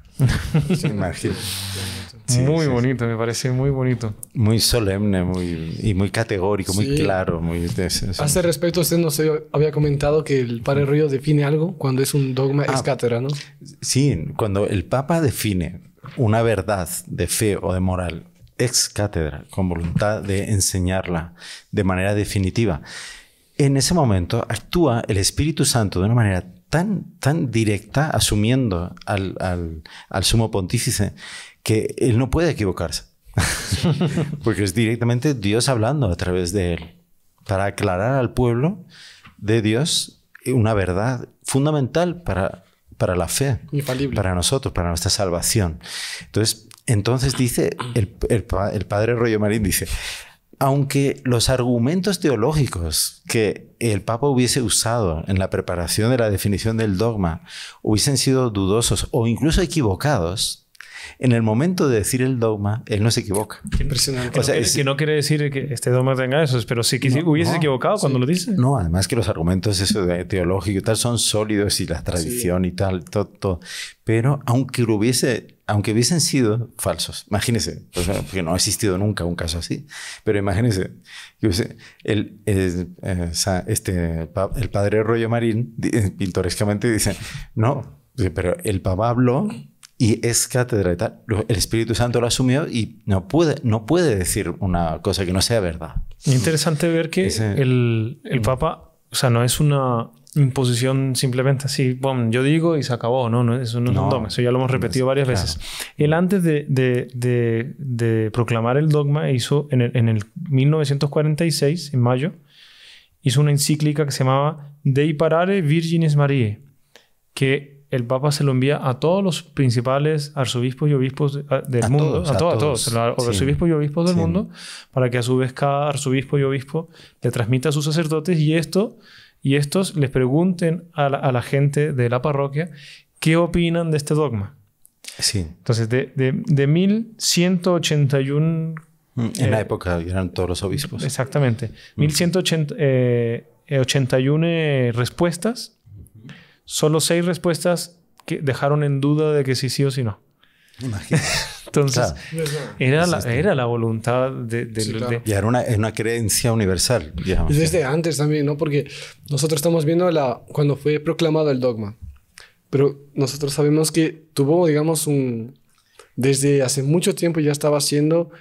Muy bonito, me parece muy bonito. Muy solemne, muy categórico, muy claro. A este respecto, usted nos había comentado que el Padre Río define algo cuando es un dogma ex cátedra, ¿no? Sí, cuando el Papa define una verdad de fe o de moral ex cátedra, con voluntad de enseñarla de manera definitiva, en ese momento actúa el Espíritu Santo de una manera tan directa, asumiendo al sumo pontífice, que él no puede equivocarse. Porque es directamente Dios hablando a través de él, para aclarar al pueblo de Dios una verdad fundamental para la fe, infalible, para nosotros, para nuestra salvación. Entonces dice el padre Royo Marín, dice: aunque los argumentos teológicos que el Papa hubiese usado en la preparación de la definición del dogma hubiesen sido dudosos o incluso equivocados, en el momento de decir el dogma, él no se equivoca. Qué impresionante. O sea, que no quiere decir que este dogma tenga eso, pero sí que hubiese equivocado cuando lo dice. No, además que los argumentos teológicos y tal son sólidos, y la tradición y tal, todo. Pero aunque hubiesen sido falsos, imagínense, porque no ha existido nunca un caso así, pero imagínense, el padre Royo Marín pintorescamente dice: no, pero el Papa habló y es cátedra y tal. El Espíritu Santo lo asumió y no puede decir una cosa que no sea verdad. Es interesante ver que el Papa, o sea, no es una imposición simplemente así, bueno, yo digo y se acabó, ¿no? Eso no es un dogma, eso ya lo hemos repetido varias veces. Él, antes de proclamar el dogma, hizo en el 1946, en mayo, hizo una encíclica que se llamaba Dei Parare Virginis Mariae, que el Papa se lo envía a todos los principales arzobispos y obispos del mundo, a todos, los arzobispos y obispos del mundo, para que a su vez cada arzobispo y obispo le transmita a sus sacerdotes y estos les pregunten a la gente de la parroquia qué opinan de este dogma. Sí. Entonces, de 1181... En la época eran todos los obispos. Exactamente. 1181 respuestas. Solo 6 respuestas que dejaron en duda de que sí o sí no. Imagínate. Entonces, claro. era la voluntad de Y era una creencia universal, digamos. Y desde antes también, ¿no? Porque nosotros estamos viendo cuando fue proclamado el dogma. Pero nosotros sabemos que tuvo, digamos, desde hace mucho tiempo ya estaba siendo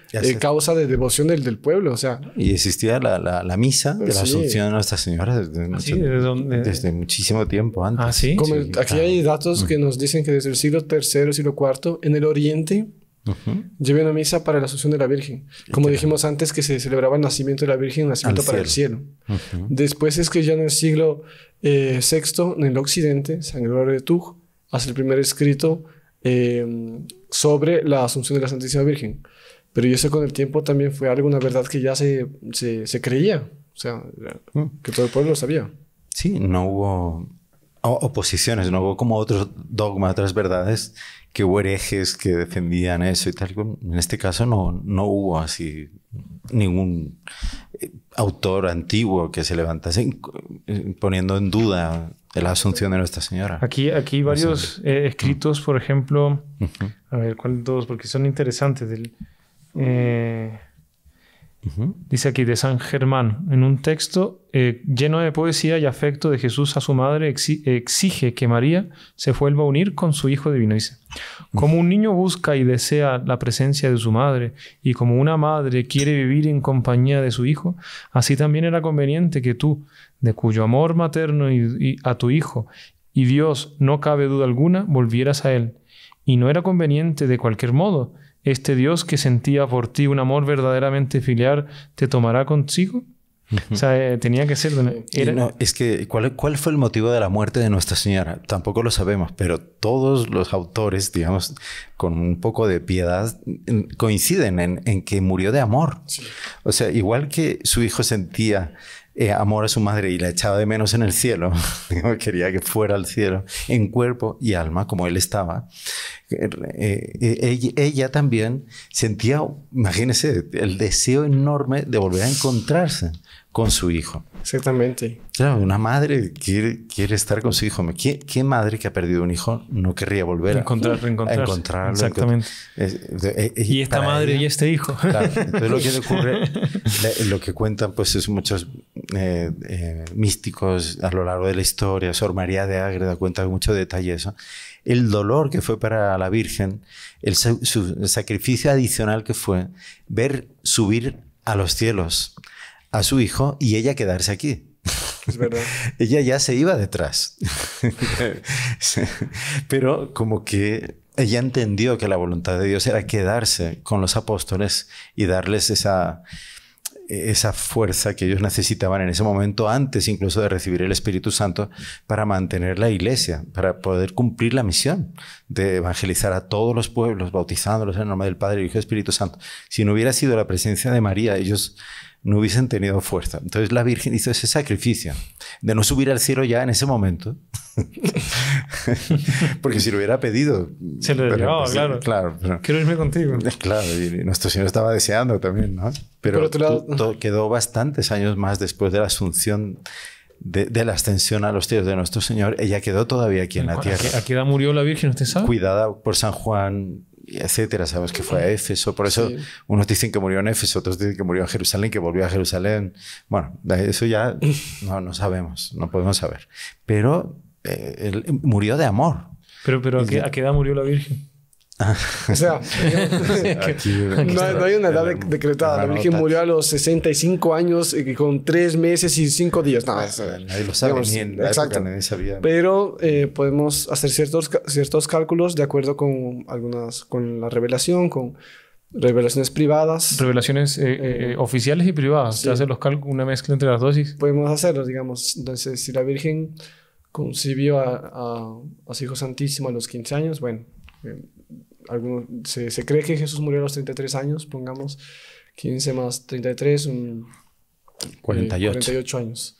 causa de devoción del pueblo, o sea... Y existía la misa de la Asunción de Nuestra Señora desde muchísimo tiempo antes. ¿Ah, sí? Aquí hay datos que nos dicen que desde el siglo III, siglo IV, en el Oriente, lleva una misa para la Asunción de la Virgen. Como dijimos antes, que se celebraba el nacimiento de la Virgen, el nacimiento para el cielo. Después es que ya en el siglo VI, en el Occidente, San Gregorio de Tours hace el primer escrito sobre la Asunción de la Santísima Virgen. Pero eso con el tiempo también fue una verdad que ya se creía. O sea, que todo el pueblo lo sabía. Sí, no hubo oposiciones, no hubo como otros dogmas, otras verdades, que hubo herejes que defendían eso y tal. En este caso no hubo así ningún autor antiguo que se levantase poniendo en duda la Asunción de Nuestra Señora. Aquí varios escritos, por ejemplo, a ver, ¿cuál de todos? Porque son interesantes. Dice aquí de San Germán, en un texto lleno de poesía y afecto de Jesús a su madre, exige que María se vuelva a unir con su Hijo divino. Dice, como un niño busca y desea la presencia de su madre, y como una madre quiere vivir en compañía de su hijo, así también era conveniente que tú, de cuyo amor materno y a tu Hijo, y Dios no cabe duda alguna, volvieras a Él. Y no era conveniente de cualquier modo. Este Dios que sentía por ti un amor verdaderamente filial, ¿te tomará consigo? O sea, tenía que ser... es que, ¿cuál fue el motivo de la muerte de Nuestra Señora? Tampoco lo sabemos, pero todos los autores, digamos, con un poco de piedad, coinciden en que murió de amor. Sí. O sea, igual que su hijo sentía amor a su madre y la echaba de menos en el cielo, quería que fuera al cielo, en cuerpo y alma, como él estaba, ella también sentía, imagínense, el deseo enorme de volver a encontrarse con su hijo. Exactamente. Claro, una madre quiere estar con su hijo. ¿Qué madre que ha perdido un hijo no querría volver a encontrarlo? Exactamente. Y esta madre y este hijo. Claro. Entonces lo que le ocurre, lo que cuentan pues es muchos místicos a lo largo de la historia. Sor María de Ágreda cuenta con mucho detalle eso. El dolor que fue para la Virgen, el sacrificio adicional que fue ver subir a los cielos a su hijo y ella quedarse aquí. Es verdad. Ella ya se iba detrás. Pero como que ella entendió que la voluntad de Dios era quedarse con los apóstoles y darles esa fuerza que ellos necesitaban en ese momento, antes incluso de recibir el Espíritu Santo, para mantener la iglesia, para poder cumplir la misión de evangelizar a todos los pueblos, bautizándolos en el nombre del Padre, del Hijo y del Espíritu Santo. Si no hubiera sido la presencia de María, ellos no hubiesen tenido fuerza. Entonces la Virgen hizo ese sacrificio de no subir al cielo ya en ese momento. Porque si lo hubiera pedido... Se lo llevaba, claro. Pero, quiero irme contigo. Claro, y nuestro Señor estaba deseando también, ¿no? Pero quedó bastantes años más después de la asunción, de la ascensión a los cielos de nuestro Señor. Ella quedó todavía aquí en la tierra. ¿A qué edad murió la Virgen? ¿Usted sabe? Cuidada por San Juan, etcétera. Sabes que fue a Éfeso. Por eso unos dicen que murió en Éfeso, otros dicen que murió en Jerusalén, que volvió a Jerusalén. Bueno, eso ya no sabemos, no podemos saber. Pero él murió de amor. Pero ¿a qué edad murió la Virgen? O sea, no hay una edad decretada. La Virgen murió a los 65 años con 3 meses y 5 días. No, nadie lo sabe, ni en la época nadie sabía. Pero podemos hacer ciertos cálculos de acuerdo con la revelación, con revelaciones privadas. Revelaciones oficiales y privadas. Sí. Se hace una mezcla entre las dos. Podemos hacerlo, digamos. Entonces, si la Virgen concibió a su Hijo Santísimo a los 15 años. Bueno, se cree que Jesús murió a los 33 años, pongamos 15 más 33, 48 años.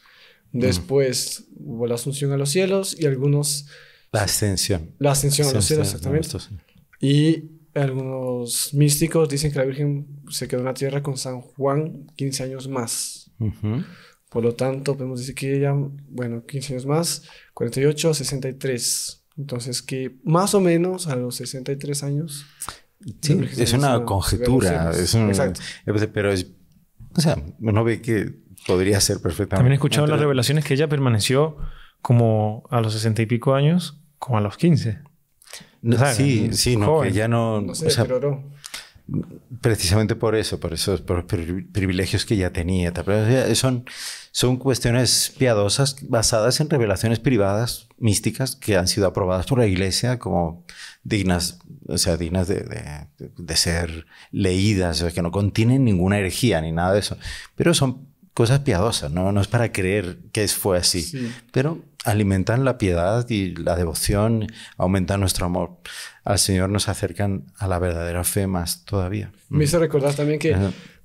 Después hubo la asunción a los cielos y algunos... La ascensión. La ascensión a los cielos, exactamente. Y algunos místicos dicen que la Virgen se quedó en la tierra con San Juan 15 años más. Por lo tanto, podemos decir que ella, 15 años más, 48, 63. Entonces, que más o menos a los 63 años... Sí, es una conjetura. Exacto. Pero o sea, uno ve que podría ser perfectamente... También he escuchado en las revelaciones que ella permaneció como a los 60 y pico años, como a los 15. No, sí, no, que ya no... No sé, pero no. Precisamente por esos privilegios que ya tenía. Pero son cuestiones piadosas basadas en revelaciones privadas, místicas, que han sido aprobadas por la Iglesia como dignas, dignas de ser leídas, que no contienen ninguna herejía ni nada de eso. Pero son cosas piadosas, no es para creer que fue así. Sí. Pero alimentan la piedad y la devoción, aumentan nuestro amor al Señor, nos acercan a la verdadera fe más todavía. Me hizo recordar también que,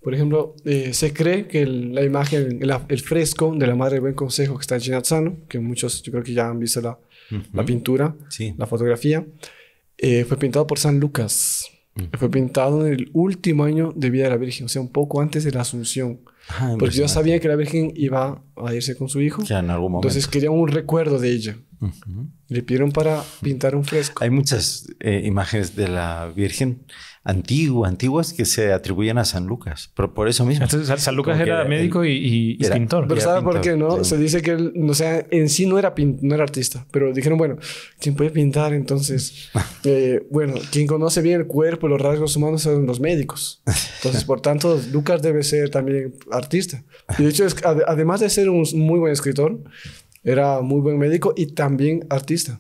por ejemplo, se cree que la imagen, el fresco de la Madre de Buen Consejo que está en Genazzano, que muchos yo creo que ya han visto la pintura, la fotografía, fue pintado por San Lucas. Fue pintado en el último año de vida de la Virgen, o sea, un poco antes de la Asunción. Porque yo sabía que la Virgen iba a irse con su hijo. Ya en algún momento. Entonces querían un recuerdo de ella. Le pidieron para pintar un fresco. Hay muchas imágenes de la Virgen antiguas que se atribuyen a San Lucas. Pero por eso mismo. Entonces, San Lucas era médico y pintor. Pero ¿sabe por qué no? Sí. Se dice que él, o sea, en sí no era artista. Pero dijeron, bueno, ¿quién puede pintar? Entonces, quien conoce bien el cuerpo, los rasgos humanos son los médicos. Entonces, por tanto, Lucas debe ser también artista. Y de hecho, además de ser un muy buen escritor, era muy buen médico y también artista.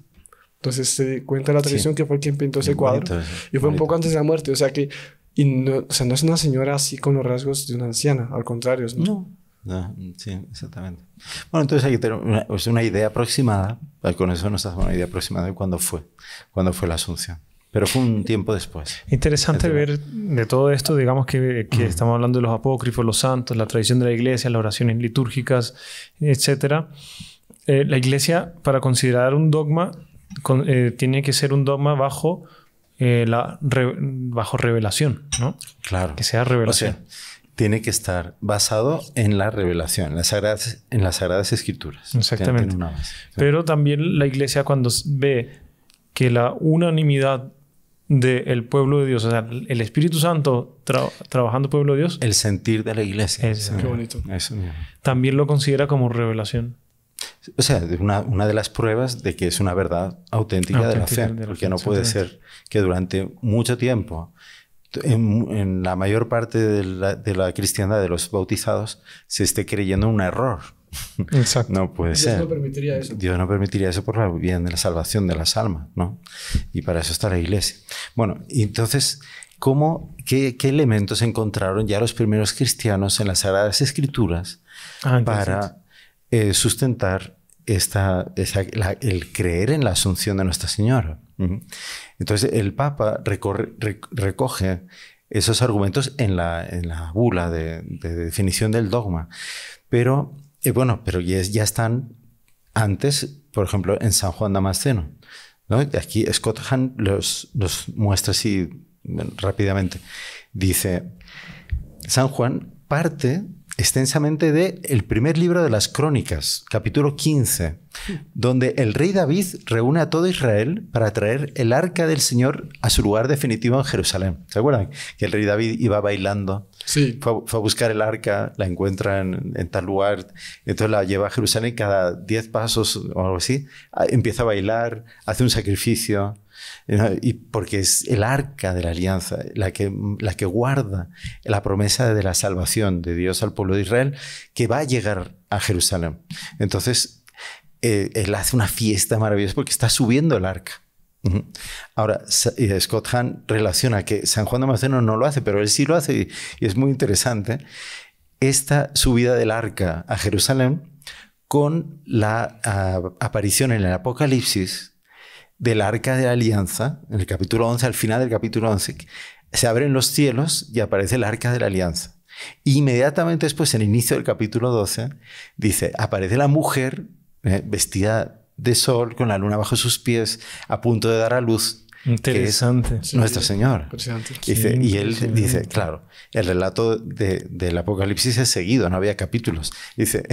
Entonces se cuenta la tradición que fue quien pintó ese cuadro. Y fue un poco antes de la muerte. O sea que... no es una señora así con los rasgos de una anciana. Al contrario. No, sí, exactamente. Bueno, entonces hay que tener una idea aproximada. Con eso nos damos una idea aproximada de cuándo fue la Asunción. Pero fue un tiempo después. Interesante ver de todo esto, digamos que estamos hablando de los apócrifos, los santos, la tradición de la Iglesia, las oraciones litúrgicas, etc. La Iglesia, para considerar un dogma, tiene que ser un dogma bajo revelación, ¿no? Claro. Que sea revelación. O sea, tiene que estar basado en la revelación, en las Sagradas Escrituras. Exactamente. Tiene una base. Pero también la Iglesia, cuando ve que la unanimidad del pueblo de Dios, o sea, el Espíritu Santo trabajando el pueblo de Dios... El sentir de la Iglesia. Qué bonito. Eso mismo. También lo considera como revelación. O sea, una de las pruebas de que es una verdad auténtica de la fe. Porque no puede ser que durante mucho tiempo, en la mayor parte de la cristiandad, de los bautizados, se esté creyendo un error. Exacto. No puede ser. Dios no permitiría eso. Dios no permitiría eso por el bien de la salvación de las almas, ¿no? Y para eso está la Iglesia. Bueno, y entonces, qué elementos encontraron ya los primeros cristianos en las Sagradas Escrituras para sustentar el creer en la Asunción de Nuestra Señora? Entonces, el Papa recoge esos argumentos en la bula de definición del dogma. Pero ya están antes, por ejemplo, en San Juan Damasceno, ¿no? Aquí Scott Hahn los muestra así rápidamente. Dice, San Juan parte extensamente del primer libro de las Crónicas, capítulo 15, donde el rey David reúne a todo Israel para traer el arca del Señor a su lugar definitivo en Jerusalén. ¿Se acuerdan? Que el rey David iba bailando. Sí. Fue a buscar el arca, la encuentra en tal lugar, entonces la lleva a Jerusalén y cada 10 pasos o algo así, empieza a bailar, hace un sacrificio. Y porque es el arca de la alianza, la que guarda la promesa de la salvación de Dios al pueblo de Israel, que va a llegar a Jerusalén. Entonces, él hace una fiesta maravillosa porque está subiendo el arca. Ahora, Scott Hahn relaciona que San Juan Damasceno no lo hace, pero él sí lo hace y es muy interesante. Esta subida del arca a Jerusalén con la aparición en el Apocalipsis del Arca de la Alianza, en el capítulo 11, al final del capítulo 11, se abren los cielos y aparece el Arca de la Alianza. Y inmediatamente después, en el inicio del capítulo 12, dice, aparece la mujer vestida de sol, con la luna bajo sus pies, a punto de dar a luz. Interesante. Que es Nuestra Señora. Dice, y él dice, claro, el relato del Apocalipsis es seguido, no había capítulos. Dice,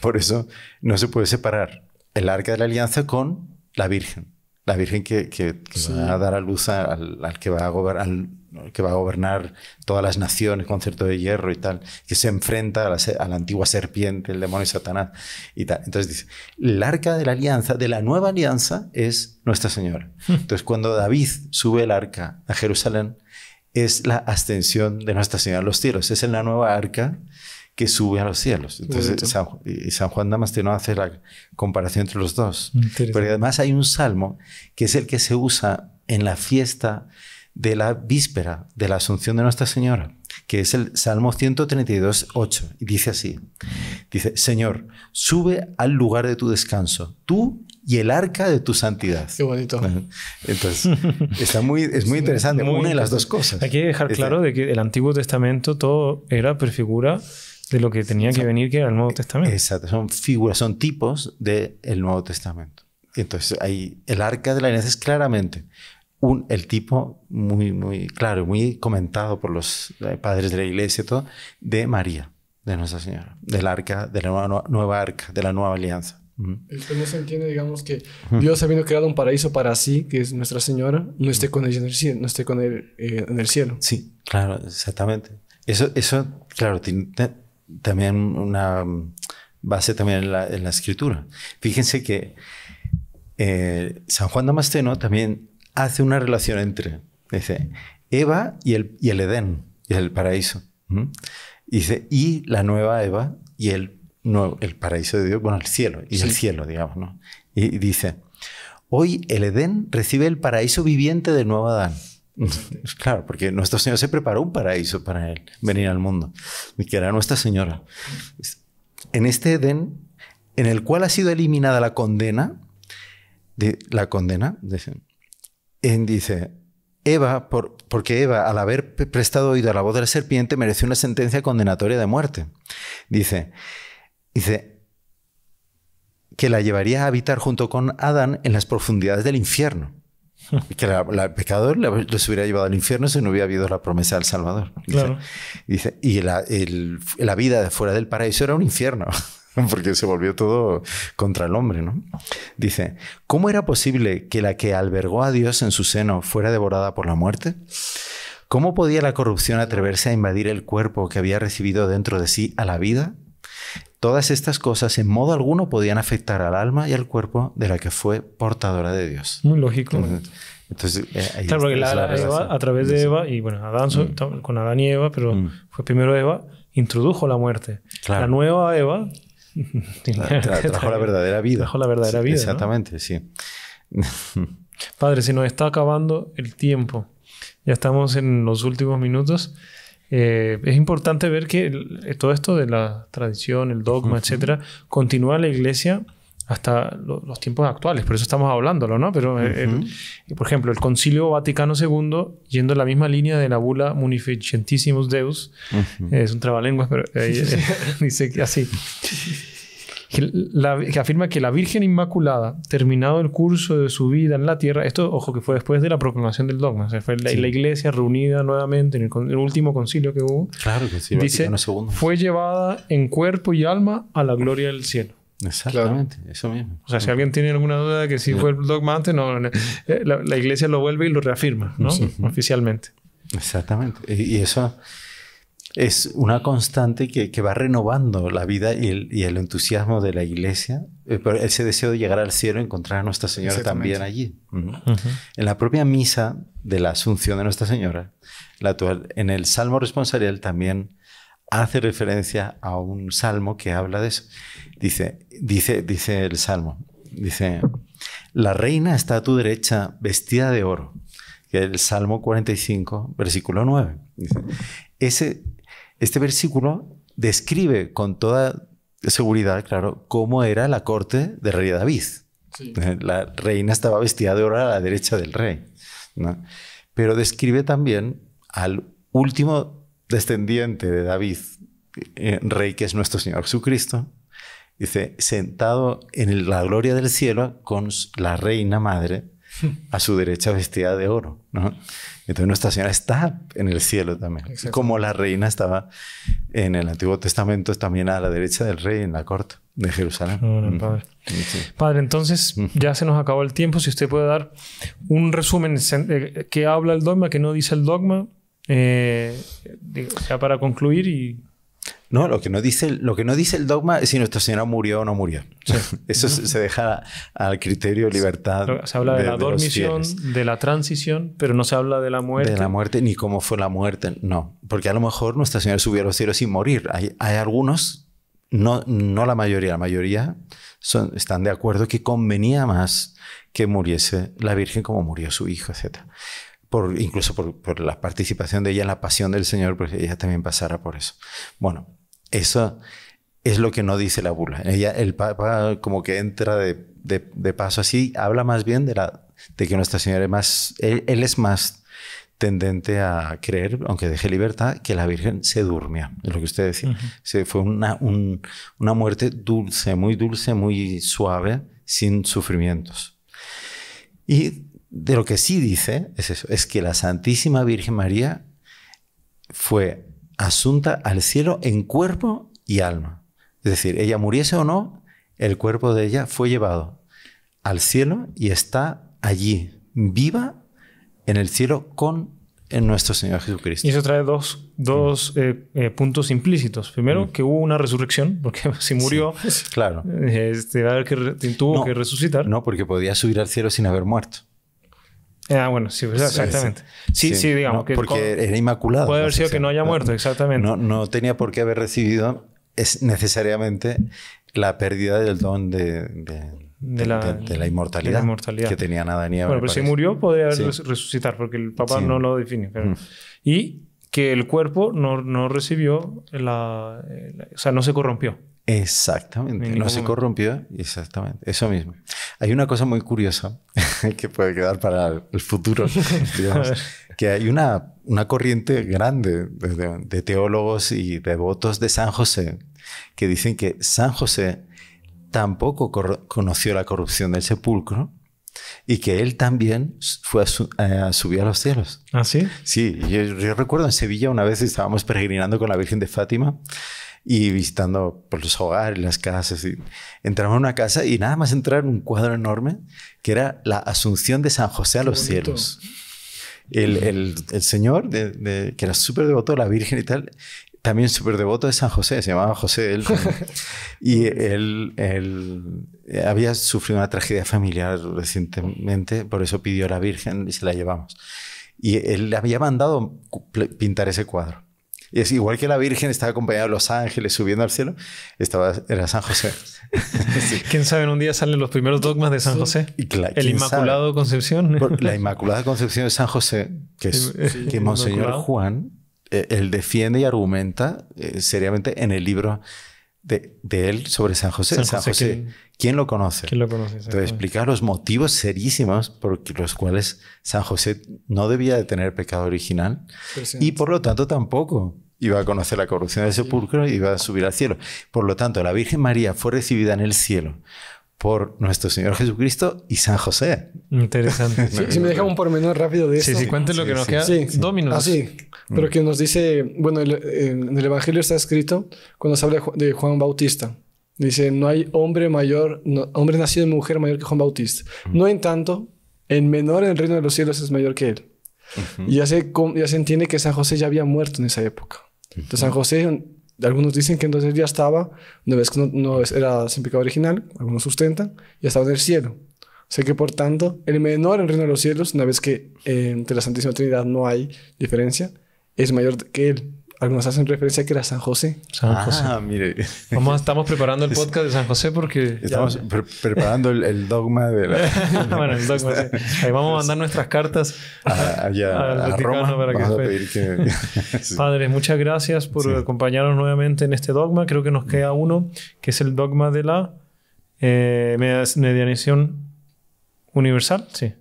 por eso no se puede separar el Arca de la Alianza con la Virgen. La Virgen que va a dar a luz al que va a gobernar todas las naciones con cetro de hierro y tal, que se enfrenta a la antigua serpiente, el demonio Satanás y tal. Entonces dice, el Arca de la Alianza, de la nueva alianza, es Nuestra Señora. Entonces cuando David sube el arca a Jerusalén, es la ascensión de Nuestra Señora a los cielos. Es en la nueva arca que sube a los cielos. Entonces San Juan Damasceno hace la comparación entre los dos. Pero además hay un salmo que es el que se usa en la fiesta de la víspera de la Asunción de Nuestra Señora, que es el Salmo 132:8, y dice así, dice, Señor, sube al lugar de tu descanso, tú y el arca de tu santidad. Qué bonito. Entonces, es muy interesante, une las dos cosas. Hay que dejar claro de que el Antiguo Testamento todo era prefigura de lo que tenía que venir, que era el Nuevo Testamento. Exacto, son figuras, son tipos del Nuevo Testamento. Entonces, ahí el arca de la alianza es claramente el tipo muy claro, muy comentado por los padres de la Iglesia, todo, de María, de Nuestra Señora, del arca, de la nueva arca, de la nueva alianza. Esto no se entiende, digamos, que Dios habiendo creado un paraíso para sí, que es Nuestra Señora, no esté con ella en el cielo, no esté con él en el cielo. Sí, claro, exactamente. Eso claro, tiene también una base también en la Escritura. Fíjense que San Juan Damasceno también hace una relación entre, dice, Eva y el Edén, y el paraíso. Dice, y la nueva Eva y el paraíso de Dios, bueno, el cielo, y el cielo, digamos, ¿no? Y dice, hoy el Edén recibe el paraíso viviente del nuevo Adán. Claro, porque Nuestro Señor se preparó un paraíso para él, venir al mundo, que era Nuestra Señora. En este Edén, en el cual ha sido eliminada la condena, dice, Eva, porque Eva, al haber prestado oído a la voz de la serpiente, mereció una sentencia condenatoria de muerte. Dice que la llevaría a habitar junto con Adán en las profundidades del infierno. Que el pecador los hubiera llevado al infierno si no hubiera habido la promesa del Salvador. Claro. Dice, y la vida de fuera del paraíso era un infierno. Porque se volvió todo contra el hombre, ¿no? Dice, ¿cómo era posible que la que albergó a Dios en su seno fuera devorada por la muerte? ¿Cómo podía la corrupción atreverse a invadir el cuerpo que había recibido dentro de sí a la vida? Todas estas cosas en modo alguno podían afectar al alma y al cuerpo de la que fue portadora de Dios. Muy lógico. Entonces, ahí claro, porque Eva, a través de Eva, y bueno, Adán con Adán y Eva, pero fue primero Eva, introdujo la muerte. Claro. La nueva Eva trajo la verdadera vida. Trajo la verdadera vida. Exactamente, ¿no? Sí. Padre, se nos está acabando el tiempo. Ya estamos en los últimos minutos. Es importante ver que todo esto de la tradición, el dogma, etcétera, continúa en la Iglesia hasta los tiempos actuales. Por eso estamos hablándolo, ¿no? Pero, por ejemplo, el Concilio Vaticano II, yendo en la misma línea de la bula Munificentissimus Deus, es un trabalenguas, pero dice que así, que afirma que la Virgen Inmaculada, terminado el curso de su vida en la tierra, esto, ojo, que fue después de la proclamación del dogma, o sea, fue la Iglesia reunida nuevamente en el último concilio que hubo, claro que sí, dice, fue llevada en cuerpo y alma a la gloria del cielo. Exactamente, eso mismo. O sea, si alguien tiene alguna duda de que sí fue el dogma antes, la Iglesia lo vuelve y lo reafirma, ¿no? Oficialmente. Exactamente. Y eso es una constante que va renovando la vida y el entusiasmo de la Iglesia, por ese deseo de llegar al cielo y encontrar a Nuestra Señora también allí. En la propia misa de la Asunción de Nuestra Señora, la actual, en el Salmo responsorial también hace referencia a un salmo que habla de eso. Dice el salmo, dice, la reina está a tu derecha vestida de oro, que es el Salmo 45, versículo 9. Dice, este versículo describe con toda seguridad, claro, cómo era la corte del rey David. Sí. La reina estaba vestida de oro a la derecha del rey, ¿no? Pero describe también al último descendiente de David, rey, que es nuestro Señor Jesucristo. Dice, sentado en la gloria del cielo con la reina madre a su derecha vestida de oro, ¿no? Entonces Nuestra Señora está en el cielo también. Como la reina estaba en el Antiguo Testamento también a la derecha del rey en la corte de Jerusalén. Bueno, padre. Sí. Padre, entonces ya se nos acabó el tiempo. Si usted puede dar un resumen de qué habla el dogma, qué no dice el dogma, ya para concluir y... No, lo que no dice el dogma es si Nuestra Señora murió o no murió. Sí. Eso se deja al criterio de libertad. Se habla de la dormición, de la transición, pero no se habla de la muerte. De la muerte, ni cómo fue la muerte, no. Porque a lo mejor Nuestra Señora subió a los cielos sin morir. Hay algunos, no la mayoría están de acuerdo que convenía más que muriese la Virgen como murió su hijo, etc. Incluso por la participación de ella en la pasión del Señor, porque ella también pasara por eso. Bueno, eso es lo que no dice la bula. El Papa como que entra de paso así, habla más bien de que Nuestra Señora es más... Él es más tendente a creer, aunque deje libertad, que la Virgen se durmió. Es lo que usted decía. Fue una muerte dulce, muy suave, sin sufrimientos. Y de lo que sí dice es eso, es que la Santísima Virgen María fue asunta al cielo en cuerpo y alma. Es decir, ella muriese o no, el cuerpo de ella fue llevado al cielo y está allí, viva en el cielo en nuestro Señor Jesucristo. Y eso trae dos puntos implícitos. Primero, que hubo una resurrección, porque si murió, sí, claro. Tuvo que resucitar. No, porque podía subir al cielo sin haber muerto. Bueno, sí, exactamente. Sí, digamos. No, porque era inmaculado. Puede haber sido que no haya muerto, exactamente. No tenía por qué haber recibido necesariamente la pérdida del don de la inmortalidad, que tenía nada ni Bueno, pero si murió, podría resucitar, porque el Papa no lo define. Pero... Y que el cuerpo no recibió o sea, no se corrompió. Exactamente, no se corrompió, exactamente, eso mismo. Hay una cosa muy curiosa que puede quedar para el futuro, digamos, que hay una corriente grande de teólogos y devotos de San José que dicen que San José tampoco conoció la corrupción del sepulcro y que él también fue subió a los cielos. ¿Ah, sí? Sí, yo recuerdo en Sevilla una vez estábamos peregrinando con la Virgen de Fátima y visitando por los hogares, las casas. Y entramos en una casa y nada más entrar en un cuadro enorme que era la Asunción de San José a los cielos. El señor, que era súper devoto de la Virgen y tal, también súper devoto de San José, se llamaba José él. Y él había sufrido una tragedia familiar recientemente, por eso pidió a la Virgen y se la llevamos. Y él le había mandado pintar ese cuadro. Y es igual que la Virgen estaba acompañada de los ángeles subiendo al cielo, era San José. Sí. ¿Quién sabe? Un día salen los primeros dogmas de San José. El Inmaculado Concepción. La Inmaculada Concepción de San José, que Monseñor Juan, él defiende y argumenta seriamente en el libro de él sobre San José. San José, ¿quién lo conoce? ¿Quién lo conoce? Entonces explica los motivos serísimos por los cuales San José no debía de tener pecado original y por lo tanto tampoco iba a conocer la corrupción del sepulcro y iba a subir al cielo. Por lo tanto, la Virgen María fue recibida en el cielo por nuestro Señor Jesucristo y San José. Interesante. Si me deja un pormenor rápido de esto. Sí, cuente lo que nos queda. 2 minutos. Así. Pero que nos dice... Bueno, en el Evangelio está escrito cuando se habla de Juan Bautista. Dice, no hay hombre nacido de mujer mayor que Juan Bautista. No en tanto, el menor en el reino de los cielos es mayor que él. Y ya se entiende que San José ya había muerto en esa época. Entonces San José... Algunos dicen que entonces ya estaba, una vez que no era sin pecado original, algunos sustentan, ya estaba en el cielo. O sea que, por tanto, el menor en el reino de los cielos, una vez que entre la Santísima Trinidad no hay diferencia, es mayor que él. algunos hacen referencia a que era San José. San José. Mire. Estamos preparando el podcast de San José porque... Estamos preparando el dogma de la... Bueno, el dogma, sí. Ahí vamos a mandar nuestras cartas allá a Roma. Para vamos que a pedir que... Sí. Padre, muchas gracias por acompañarnos nuevamente en este dogma. Creo que nos queda uno, que es el dogma de la mediación universal. Sí.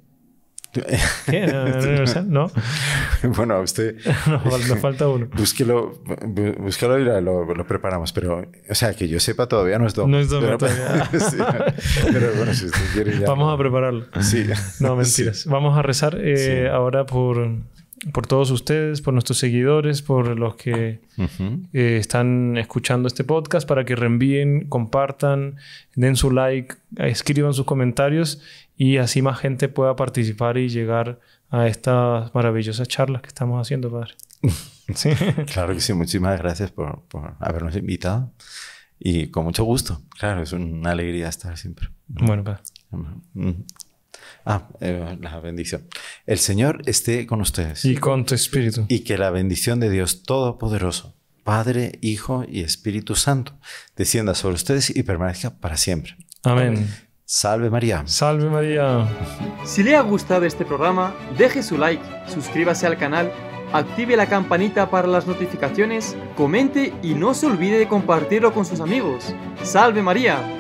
¿Qué? ¿Universal? ¿No? Bueno, a usted... Nos falta uno. Búsquelo y lo preparamos. Pero, o sea, que yo sepa, todavía no es dogma. No es dogma todavía. Sí, pero bueno, si usted quiere ya... Vamos a prepararlo. Sí. No, mentiras. Sí. Vamos a rezar ahora por todos ustedes, por nuestros seguidores, por los que están escuchando este podcast, para que reenvíen, compartan, den su like, escriban sus comentarios y así más gente pueda participar y llegar a estas maravillosas charlas que estamos haciendo, Padre. Sí. Claro que sí. Muchísimas gracias por habernos invitado y con mucho gusto. Claro, es una alegría estar siempre. Bueno, Padre. La bendición. El Señor esté con ustedes. Y con tu espíritu. Y que la bendición de Dios Todopoderoso, Padre, Hijo y Espíritu Santo, descienda sobre ustedes y permanezca para siempre. Amén. Salve María. Salve María. Si le ha gustado este programa, deje su like, suscríbase al canal, active la campanita para las notificaciones, comente y no se olvide de compartirlo con sus amigos. ¡Salve María!